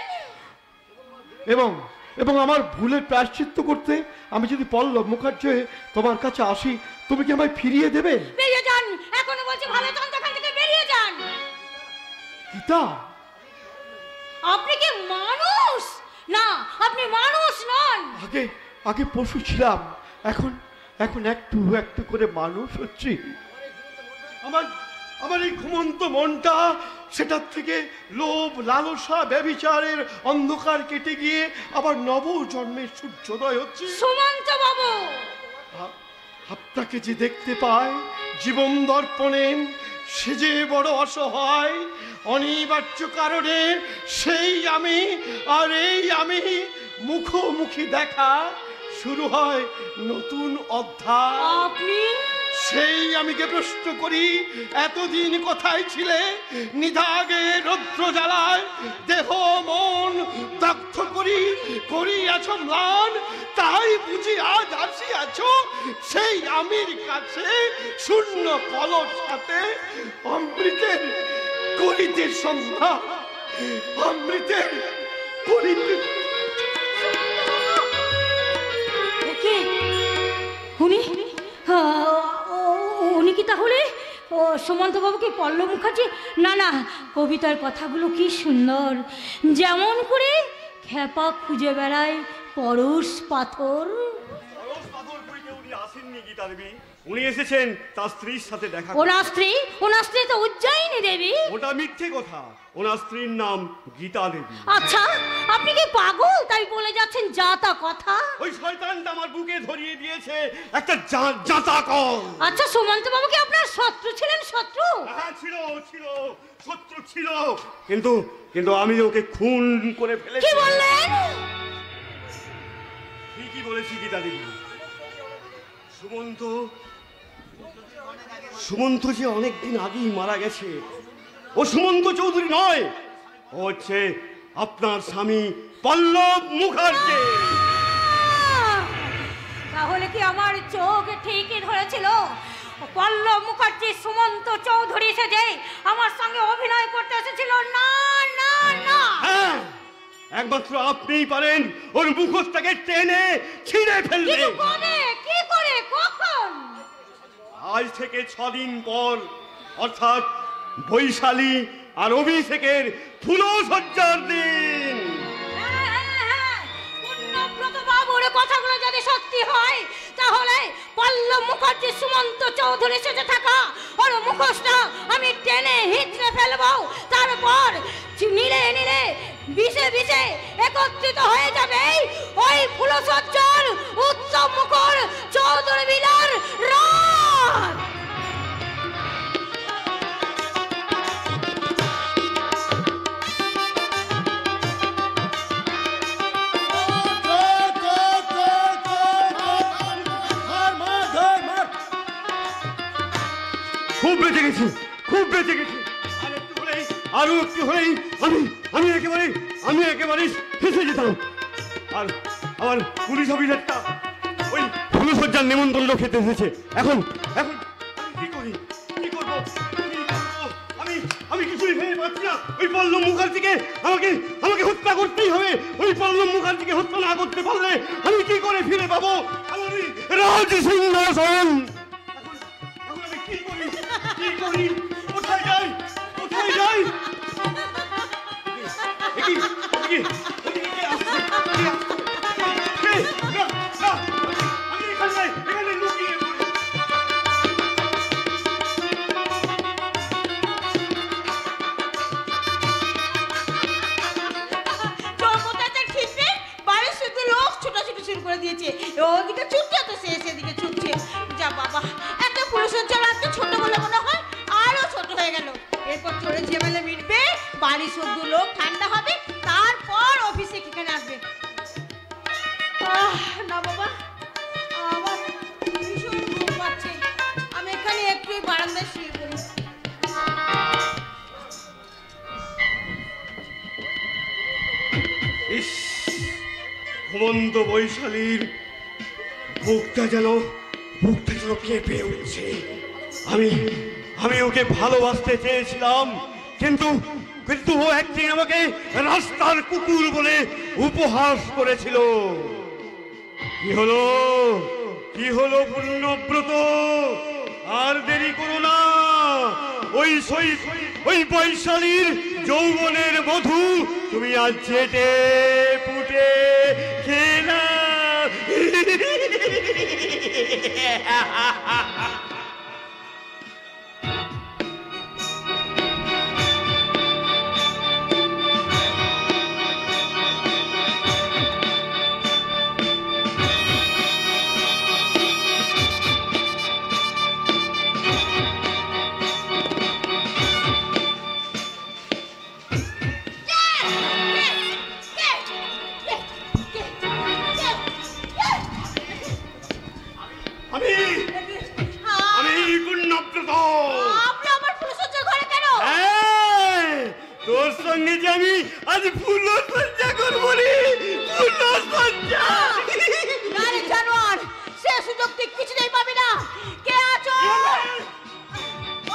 এবং আমার ভুলের প্রায়শ্চিত্ত করতে আমি যদি পল্লব মুখার্জি হয়ে তোমার কাছে আসি, তুমি কি আমায় ফিরিয়ে দেবে? বেরিয়ে যান, এখনো বলছি ভালো চান এখান থেকে বেরিয়ে যান। গীতা, আপনি কি মানুষ? না, আপনি মানুষ নন। আগে পশু ছিলাম, এখন একটু একটু করে মানুষ হচ্ছি। আমার এই ঘুমন্ত মনটা, সেটার থেকে লোভ, লালসা, ব্যভিচারের অন্ধকার কেটে গিয়ে আবার নব জন্মের সূর্যোদয় হচ্ছে। সুমন্ত বাবু, আপনাকে যে দেখতে পায় জীবন দর্পণে, সে যে বড় অসহায়। অনিবার্য কারণে সেই আমি আর এই আমি মুখোমুখি দেখা, শুরু হয় নতুন অধ্যায়। আপনি? সেই আমিকে প্রশ্ন করি, এতদিন কোথায় ছিলে? নিদাগে রৌদ্র জ্বালায় দেহ মন দগ্ধ করিয়াছ ম্লান, তাই বুঝি আজ আসিয়াছ সেই আমির কাছে শূন্য কলস হাতে। অমৃতের করিতে সন্ধ্যা, অমৃতের করিতে। উনি কি তাহলে সুমন্ত বাবু কি পল্লব মুখার্জি? না, কবিতার কথাগুলো কি সুন্দর। যেমন করে খেপা খুঁজে বেড়ায় পরশ পাথর। উনি এসেছেন তার স্ত্রীর সাথে দেখা। ওনার স্ত্রী তো উজ্জয়িনী দেবী। ওটা মিথ্যে কথা, ওনার স্ত্রীর নাম গীতা দেবী। আচ্ছা, আপনি কি পাগল তাই বলে যাচ্ছেন যাতা কথা? ওই শয়তানটা আমার বুকে ধরিয়ে দিয়েছে একটা জাতা কল। আচ্ছা, সুমন্ত বাবু কি আপনার শত্রু ছিলেন? শত্রু? হ্যাঁ, ছিল শত্রু ছিল, কিন্তু আমি ওকে খুন করে ফেলেছি। কি বললেন? ঠিকই বলেছি গীতা দেবী। সুমন্ত যে অনেকদিন আগেই মারা গেছে। ও সুমন্ত চৌধুরী নয়, ও হচ্ছে আপনার স্বামী পল্লব মুখার্জি। হয়েছিল পল্লব মুখার্জি সুমন্ত চৌধুরী সেজে আমার সঙ্গে অভিনয় করতে এসেছিল। না না না, হ্যাঁ, একমাত্র আপনিই পারেন ওর মুখোশটাকে টেনে ছিঁড়ে ফেলতে। কিন্তু কবে, কি করে, কখন? আজ থেকে 6 দিন পর, অর্থাৎ বৈশালী আর অভিষেকের ফুলসজ্জার দিন। পূর্ণব্রত বাবুর কথাগুলো যদি সত্যি হয় তাহলে পল্লব মুখার্জি সুমন্ত চৌধুরী সেজে থাকা ওর মুখোশটা আমি টেনে হিঁচড়ে ফেলবো। তারপর নীলে নীলে বিষে বিষে একত্রিত হয়ে যাবে ওই ফুলসজ্জার উৎসব মুখর চৌধুরী বিলার রাত। খুব বেঁচে গেছি, খুব বেঁচে গেছি। আরো একটু হলেই আমি একেবারে ফেসে যেতাম। আর আমার পুলিশ অফিসারটা ওই ফুলসজ্জার নেমন্তন্ন খেতে এসেছে। এখন এখন আমি কি করি, কি করবো, আমি কিছুই ভেবে পাচ্ছি না। ওই পল্লব মুখার্জিকে আমাকে হত্যা করতেই হবে। ওই পল্লব মুখার্জিকে হত্যা না করতে পারলে আমি কি করে ফিরে পাবো আমার রাজ সিংহাসন? কি করি, কোথায় যাই, কোথায় যাই? আমি এখানে লুকিয়ে পড়ি। বাড়ির শুধু লোক ছোটাছুটি শুরু করে দিয়েছে। ওদিকে ছুটছে তো সে সেদিকে ছুটছে। যা বাবা, এত ফুলসজ্জা রাত ছোট বলে মনে হয় আরো ছোট হয়ে গেল। এরপর চড়ে ঝেমেলে মিটবে, বাড়ির শুধু লোক ঠান্ডা হবে, তারপর অফিসে এখানে আসবে। না বাবা, আমার ভীষণ ঘুম পাচ্ছে। আমি এখানে একটু বারান্দায় শুয়ে পড়ি। ইস, ঘুমন্ত বৈশালীর বুকটা যেন কেঁপে উঠছে। আমি ওকে ভালোবাসতে চেয়েছিলাম, কিন্তু ও একদিন আমাকে রাস্তার কুকুর বলে উপহাস করেছিল। কি হলো পূর্ণব্রত, আর দেরি করো না। ওই বৈশালীর যৌবনের মধু তুমি আজ চেটে পুটে খেয়ে না। তোর সঙ্গে যে আমি আজ ফুলসজ্জা করবো রে, ফুলসজ্জা। আরে জানোয়ার, সে সুযোগ তুই কিছুতেই পাবি না। কে আছো?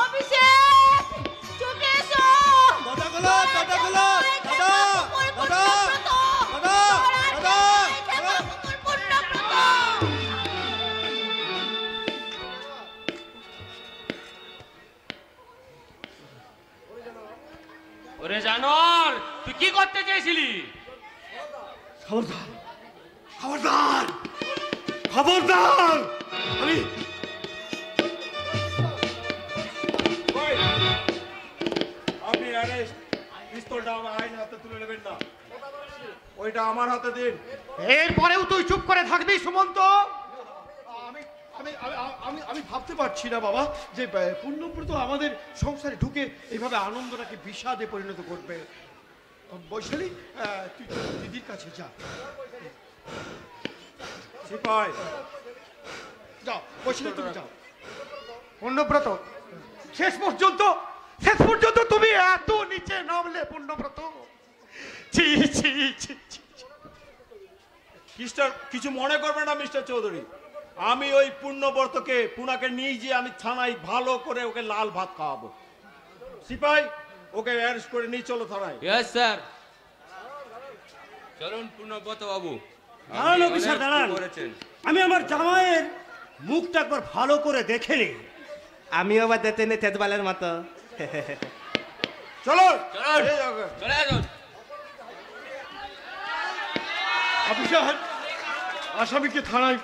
অভিষেক, ছুটে এসো। ওরে জানোয়ার, তুই কি করতে চেয়েছিলি? খবরদার, খবরদার, খবরদার! আপনি পিস্তলটা আমার আইন হাতে তুলে নেবেন না, ওইটা আমার হাতে দিন। এরপরেও তুই চুপ করে থাকবি সুমন্ত? আমি ভাবতে পারছি না বাবা যে পূর্ণব্রত আমাদের সংসারে ঢুকে এইভাবে আনন্দটাকে বিষাদে পরিণত করবে। বৈশালী, তুই দিদির কাছে যা। সিপাই যাও, বৈশালী তুমি যাও। পূর্ণব্রত, শেষ পর্যন্ত তুমি এত নিচে নামলে পূর্ণব্রত? ছি ছি ছি। মিস্টার, কিছু মনে করবেন না মিস্টার চৌধুরী, আমি ওই পুণ্যব্রতকে পুনাকে নিয়ে গিয়ে আমি থানায় ভালো করে ওকে লাল ভাত খাওয়াবো। সিপাই ওকে অ্যারেস্ট করে নিয়ে চলো থানায়। Yes sir. চলুন পূর্ণব্রত বাবু। দাঁড়ান অফিসার দাঁড়ান, আমি আমার জামাইয়ের মুখটা একবার ভালো করে দেখে নি। আমিও আবার দেখতে নেই তেজবালের মতো। চলো চলে আসুন। অফিসার, আসামিকে থানায়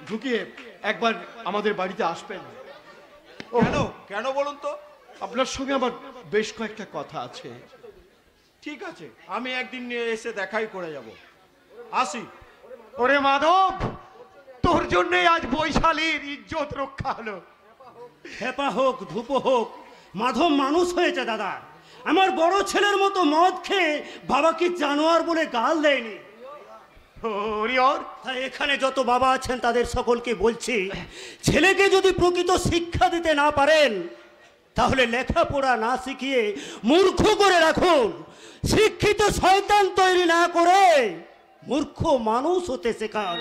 ঢুকিয়ে একবার আমাদের বাড়িতে আসবেন। কেন কেন বলুন তো? আপনার সঙ্গে আমার বেশ কয়েকটা কথা আছে। ঠিক আছে, আমি একদিন নিয়ে এসে দেখাই করে যাব। আসি। ওরে মাধব, তোর জন্যই আজ বৈশালীর ইজ্জত রক্ষা হলো। খেপা হোক ধূপ হোক, মাধব মানুষ হয়েছে দাদা। আমার বড় ছেলের মতো মদ খেয়ে বাবাকে জানোয়ার বলে গাল দেয়নি। তাই এখানে যত বাবা আছেন তাদের সকলকে বলছি, ছেলেকে যদি প্রকৃত শিক্ষা দিতে না পারেন তাহলে লেখাপড়া না শিখিয়ে মূর্খ করে রাখুন। শিক্ষিত শয়তান তৈরি না করে মূর্খ মানুষ হতে শেখান,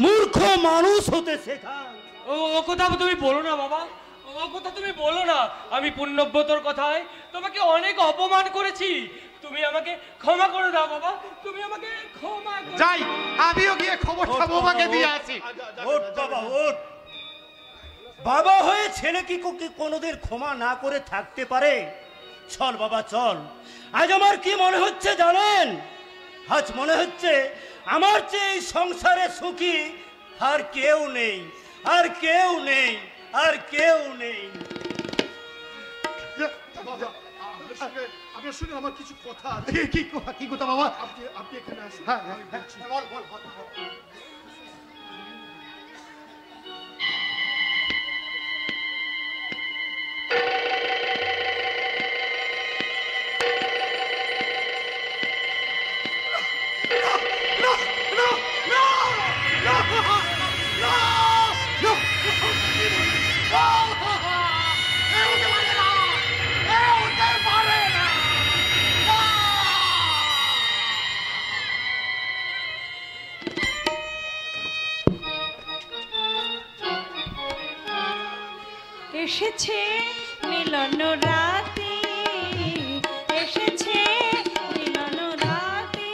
মূর্খ মানুষ হতে শেখান। ও কথা তুমি বলো না বাবা, ও কথা তুমি বলো না। আমি পুণ্যব্রতর কথায় তোমাকে অনেক অপমান করেছি, তুমি আমাকে ক্ষমা করে দাও বাবা, তুমি আমাকে ক্ষমা করে যাই, আমিও গিয়ে খবরটা বৌমাকে দিয়ে আসি। ওঠ বাবা ওঠ। বাবা হয়ে ছেলে কি কোনোদিন ক্ষমা না করে থাকতে পারে? চল বাবা চল। আজ আমার কি মনে হচ্ছে জানেন? আজ মনে হচ্ছে আমার চেয়ে এই সংসারে সুখী আর কেউ নেই, আর কেউ নেই, আর কেউ নেই। আপনার সঙ্গে আমার কিছু কথা আছে। কি কথা বাবা? আপনি এখানে আসুন। হ্যাঁ, বল বল। এসেছে মিলন রাতে, এসেছে মিলন রাতে,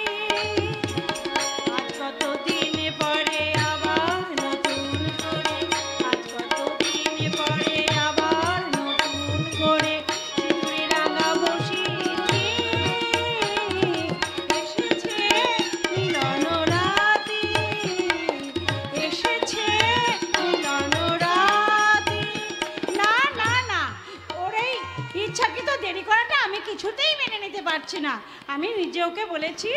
আজ কতদিন পরে আবার নতুন করে, আজ কতদিন পরে আবার নতুন করে সিঁদুরে রাঙা বসিয়েছে। এসেছে মিলন রাতে, এসেছে মিলন রাতে। না না না, ওর এই ইচ্ছাকৃত দেরি করাটা আমি কিছুতেই মেনে নিতে পারছি না। আমি নিজে ওকে বলেছি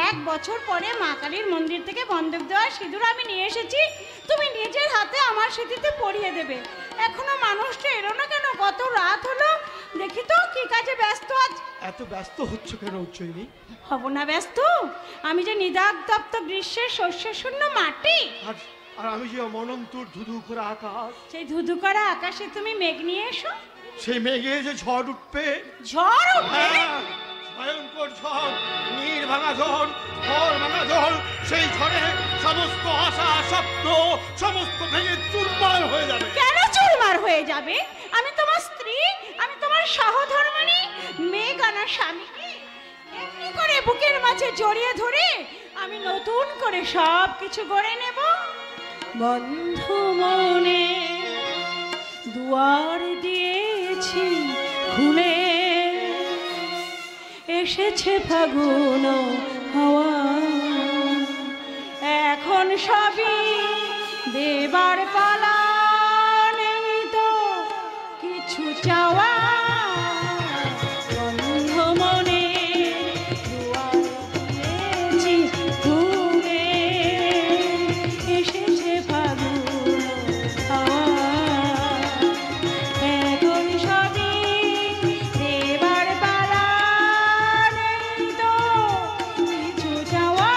1 বছর পরে মা কালীর মন্দির থেকে বন্ধক দেওয়া সিঁদুর আমি নিয়ে এসেছি, তুমি নিজের হাতে আমার সিঁথিতে পরিয়ে দেবে। এখনো মানুষটা এলো না কেন? কত রাত হলো, দেখি তো কি কাজে ব্যস্ত আজ। এত ব্যস্ত হচ্ছ কেন উচ্চৈনী? হব না ব্যস্ত? আমি যে নিদাগদপ্ত গ্রীষ্মের শস্যে শূন্য মাটি, আর আমি যে অনন্তর ধুধু করে আকাশ, সেই ধুধু করা আকাশে তুমি মেঘ নিয়ে এসো। সেই মেঘে যে ঝড় উঠবে, ঝড় উঠবে? ভয়ঙ্কর ঝড়, নীর ভাঙা ঝড়, ঘর ভাঙা ঝড়। সেই ঝড়ে সমস্ত আশা স্বপ্ন সমস্ত ভেঙে চুরমার হয়ে যাবে। কেন চুরমার হয়ে যাবে? আমি তোমার স্ত্রী, আমি তোমার সহধর্মিণী। মেঘ আনা স্বামীকে এমনি করে বুকের মাঝে জড়িয়ে ধরে আমি নতুন করে সব কিছু গড়ে নেব। বন্ধু মনে দুয়ার দিয়েছি খুলে, এসেছে ফাগুন হাওয়া, এখন সবই দেবার পালা, নেই তো কিছু চাওয়া। বন্ধ মনে দুয়ার দিয়েছি খুলে, এসেছে ফাগুন হাওয়া, এখন সবই দেবার পালা, নেই তো কিছু চাওয়া।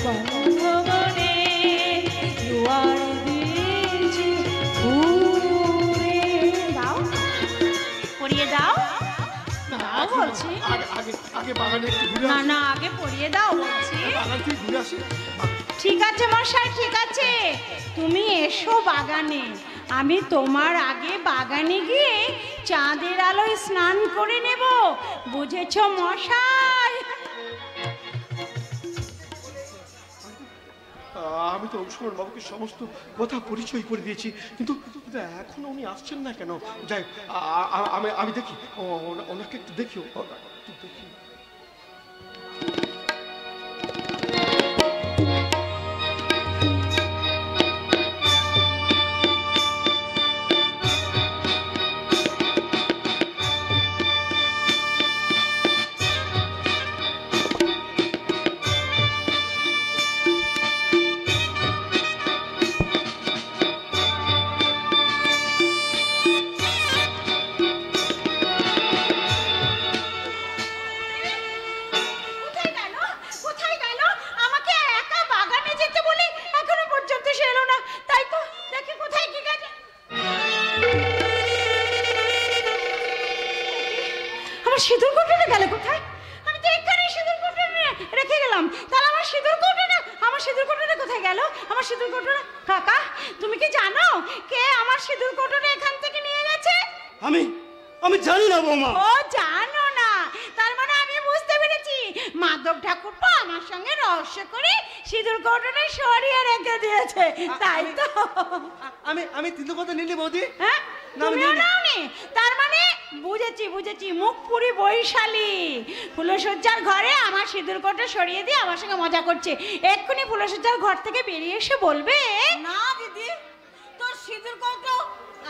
বন্ধ মনে দুয়ার দিয়েছি খুলে। দাও, পরিয়ে দাও, দাও বলছি। আগে বাগানে একটু ঘুরে না আসি। না, আগে পরিয়ে দাও বলছি। বাগান থেকে ঘুরে আসি। ঠিক আছে মশাই, ঠিক আছে, তুমি এসো বাগানে, আমি তোমার আগে বাগানে গিয়ে চাঁদের আলোয় স্নান করে নেব, বুঝেছো মশাই? আমি তো সুমন বাবুকে সমস্ত কথা পরিচয় করে দিয়েছি, কিন্তু এখনো উনি আসছেন না কেন? যাই, আমি দেখি, ওনাকে একটু দেখি, একটু দেখি। সিঁদুর কৌটোটা গেল কোথায়? আমি তো এখানে সিঁদুর কৌটোটা রেখে গেলাম, তাহলে আমার সিঁদুর কৌটোটা, আমার সিঁদুর কৌটোটা কোথায় গেল? আমার সিঁদুর কৌটোটা, কাকা তুমি কি জানো কে আমার সিঁদুর কৌটোটা এখান থেকে নিয়ে গেছে? আমি জানি না বৌমা। ও জানো না, তার মানে আমি বুঝতে পেরেছি, মাধব ঠাকুরপো আমার সঙ্গে রহস্য করে সিঁদুর কৌটোটা সরিয়ে রেখে দিয়েছে, তাই তো? আমি সিঁদুর কৌটো নিলি বৌদি? হ্যাঁ, তুমিও নাওনি? তার মানে বুঝেছি, মুখপুরি বৈশালী ফুলসজ্জার ঘরে আমার সিঁদুর কৌটো সরিয়ে দিয়ে আমার সঙ্গে মজা করছে। এক্ষুনি ফুলসজ্জার ঘর থেকে বেরিয়ে এসে বলবে, না দিদি, তোর সিঁদুর কৌটো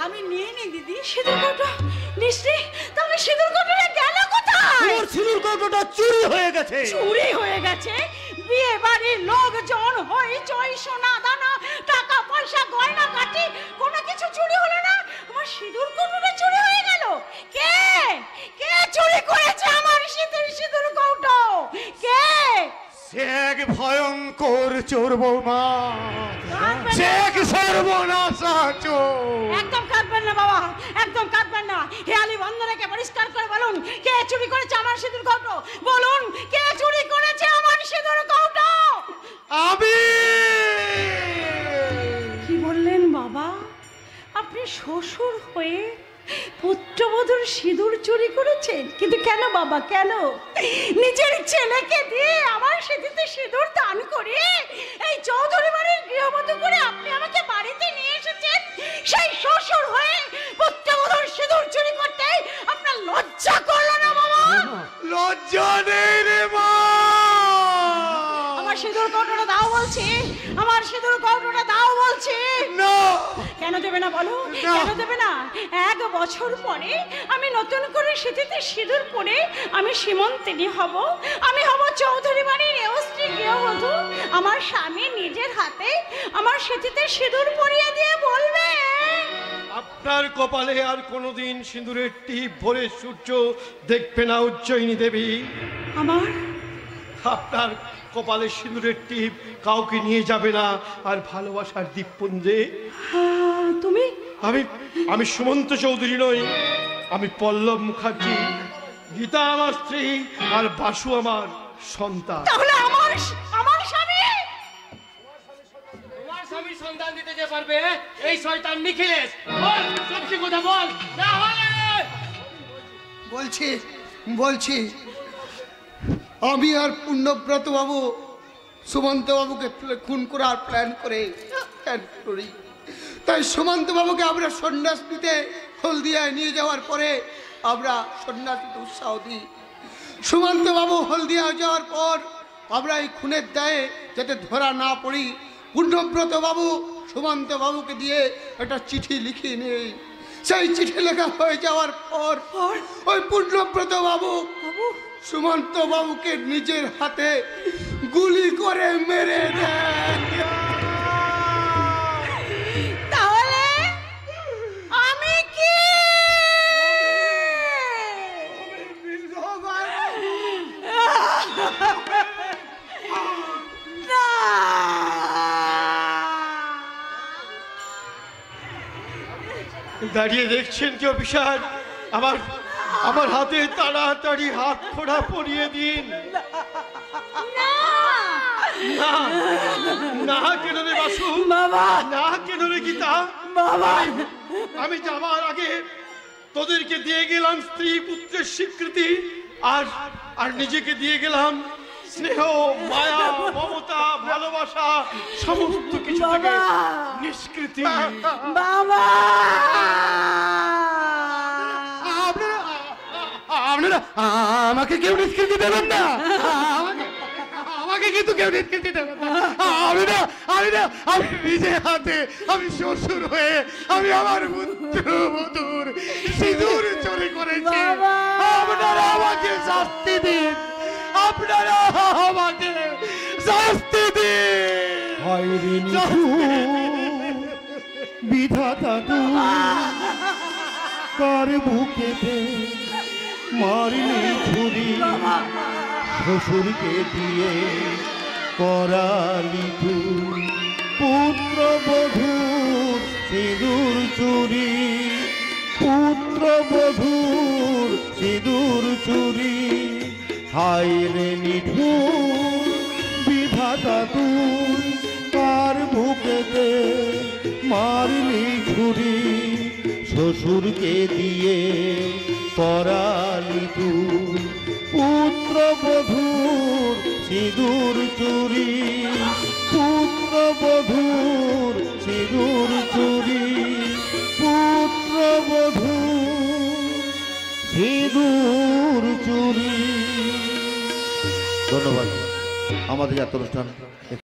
আমি নিয়ে নি দিদি। সিঁদুর কৌটো নিশ্চয়ই, তাহলে সিঁদুর কৌটোটা গেল কোথায়? ওর সিঁদুর কৌটোটা চুরি হয়ে গেছে। চুরি হয়ে গেছে? বিয়ে বাড়ির লোকজন হইচই, সোনা দানা, টাকা পয়সা, গয়না কাটি, কোনো কিছু চুরি হলো না, আমার সিঁদুর কৌটোটা চুরি হয়ে গেল। কে চুরি করেছে আমার সিঁদুর কৌটো? কে? সে এক ভয়ঙ্কর চোর বৌমা, সে এক সর্বনাশা চোর। একদম কাঁদবেন না বাবা, একদম কাঁদবেন না। হেয়ালি বন্ধ রেখে পরিষ্কার করে বলুন, কে চুরি করেছে আমার সিঁদুর কৌটো? বলুন, কে চুরি করেছে আমার সিঁদুর কৌটো? আমি। কি বললেন বাবা? আপনি শ্বশুর হয়ে পুত্রবধূর সিঁদুর চুরি করেছেন? কিন্তু কেন বাবা, কেন? নিজের ছেলেকে দিয়ে আমার সিঁথিতে সিঁদুর দান করে এই চৌধুরী বাড়ির গৃহবধূ করে আপনি আমাকে বাড়িতে নিয়ে এসেছেন, সেই শ্বশুর হয়ে পুত্রবধূর সিঁদুর চুরি করতে আপনার লজ্জা করলো না বাবা? লজ্জা নেই রে মা। আমার সিঁদুর কৌটোটা দাও বলছি, আমার সিঁদুর কৌটোটা দাও বলছি। না। কেন দেবে না বলো, কেন দেবে না? 1 বছর পরে আমি নতুন করে সিঁথিতে সিঁদুর পরে আমি সীমন্তিনী হব, আমি হব চৌধুরী বাড়ির স্ত্রী গৃহবধূ। আমার স্বামী নিজের হাতে আমার সিঁথিতে সিঁদুর পরিয়ে দিয়ে বলবে, আপনার কপালে আর কোনোদিন সিঁদুরের টিপ ভরে সূর্য দেখবে না উজ্জয়িনী দেবী। আপনার কপালে সিঁদুরের টিপ কাউকে নিয়ে যাবে না আর ভালোবাসার দ্বীপপুঞ্জে। তুমি? আমি সুমন্ত চৌধুরী নই, আমি পল্লব মুখার্জি। গীতা আমার স্ত্রী আর বাসু আমার সন্তান। তাহলে আমার স্বামী? তোমার স্বামীর সন্তান দিতে যে পারবে এই শয়তান নিখিলেশ? বল সত্যি কথা বল, না হলে। বলছি আমি আর পূর্ণব্রত বাবু সুমন্ত বাবুকে খুন করার প্ল্যান করি। তাই সুমন্ত বাবুকে আমরা সন্ন্যাস নিতে হলদিয়ায় নিয়ে যাওয়ার পরে আমরা সন্ন্যাস নিতে উৎসাহ দিই। সুমন্ত বাবু হলদিয়া যাওয়ার পর আমরা এই খুনের দায়ে যাতে ধরা না পড়ি, পূর্ণব্রত বাবু সুমন্ত বাবুকে দিয়ে একটা চিঠি লিখিয়ে নেই। সেই চিঠি লেখা হয়ে যাওয়ার পর ওই পূর্ণব্রত বাবু সুমন্ত বাবুকে নিজের হাতে গুলি করে মেরে দেয়। তাহলে আমি কি? দাঁড়িয়ে দেখছেন কি অফিসার? আমার হাতে তাড়াতাড়ি হাত খোড়া পরিয়ে দিন। না না কেন রে বাসু বাবা না কেন রে গীতা বাবা আমি যাবার আগে তোদেরকে দিয়ে গেলাম স্ত্রী পুত্রের স্বীকৃতি আর আর নিজেকে দিয়ে গেলাম স্নেহ মায়া মমতা ভালোবাসা সমস্ত কিছু থেকে নিষ্কৃতি। বাবা আপনারা আমাকে কেউ নিষ্কৃতি দেবেন না, আমাকে কিন্তু কেউ নিষ্কৃতি দেবেন না। আমি নিজে হাতে আমি শ্বশুর হয়ে আমি আমার পুত্রবধূর সিঁদুর চুরি করেছি। আপনারা আমাকে শাস্তি দিন, আপনারা আমাকে শাস্তি দিন। বিধাতা কার বুকেতে মারলি ছুরি, শ্বশুরকে দিয়ে করালি তুই পুত্র বধূর সিঁদুর চুরি, পুত্র বধূর সিঁদুর চুরি। হায় রে নিঠুর বিধাতা তুই কার বুকেতে মারলি ছুরি, শ্বশুরকে দিয়ে করালি তুই পুত্র বধূর সিঁদুর চুরি, পুত্র বধূর সিঁদুর চুরি, পুত্র বধূর সিঁদুর চুরি। ধন্যবাদ। আমাদের যাত্রা অনুষ্ঠান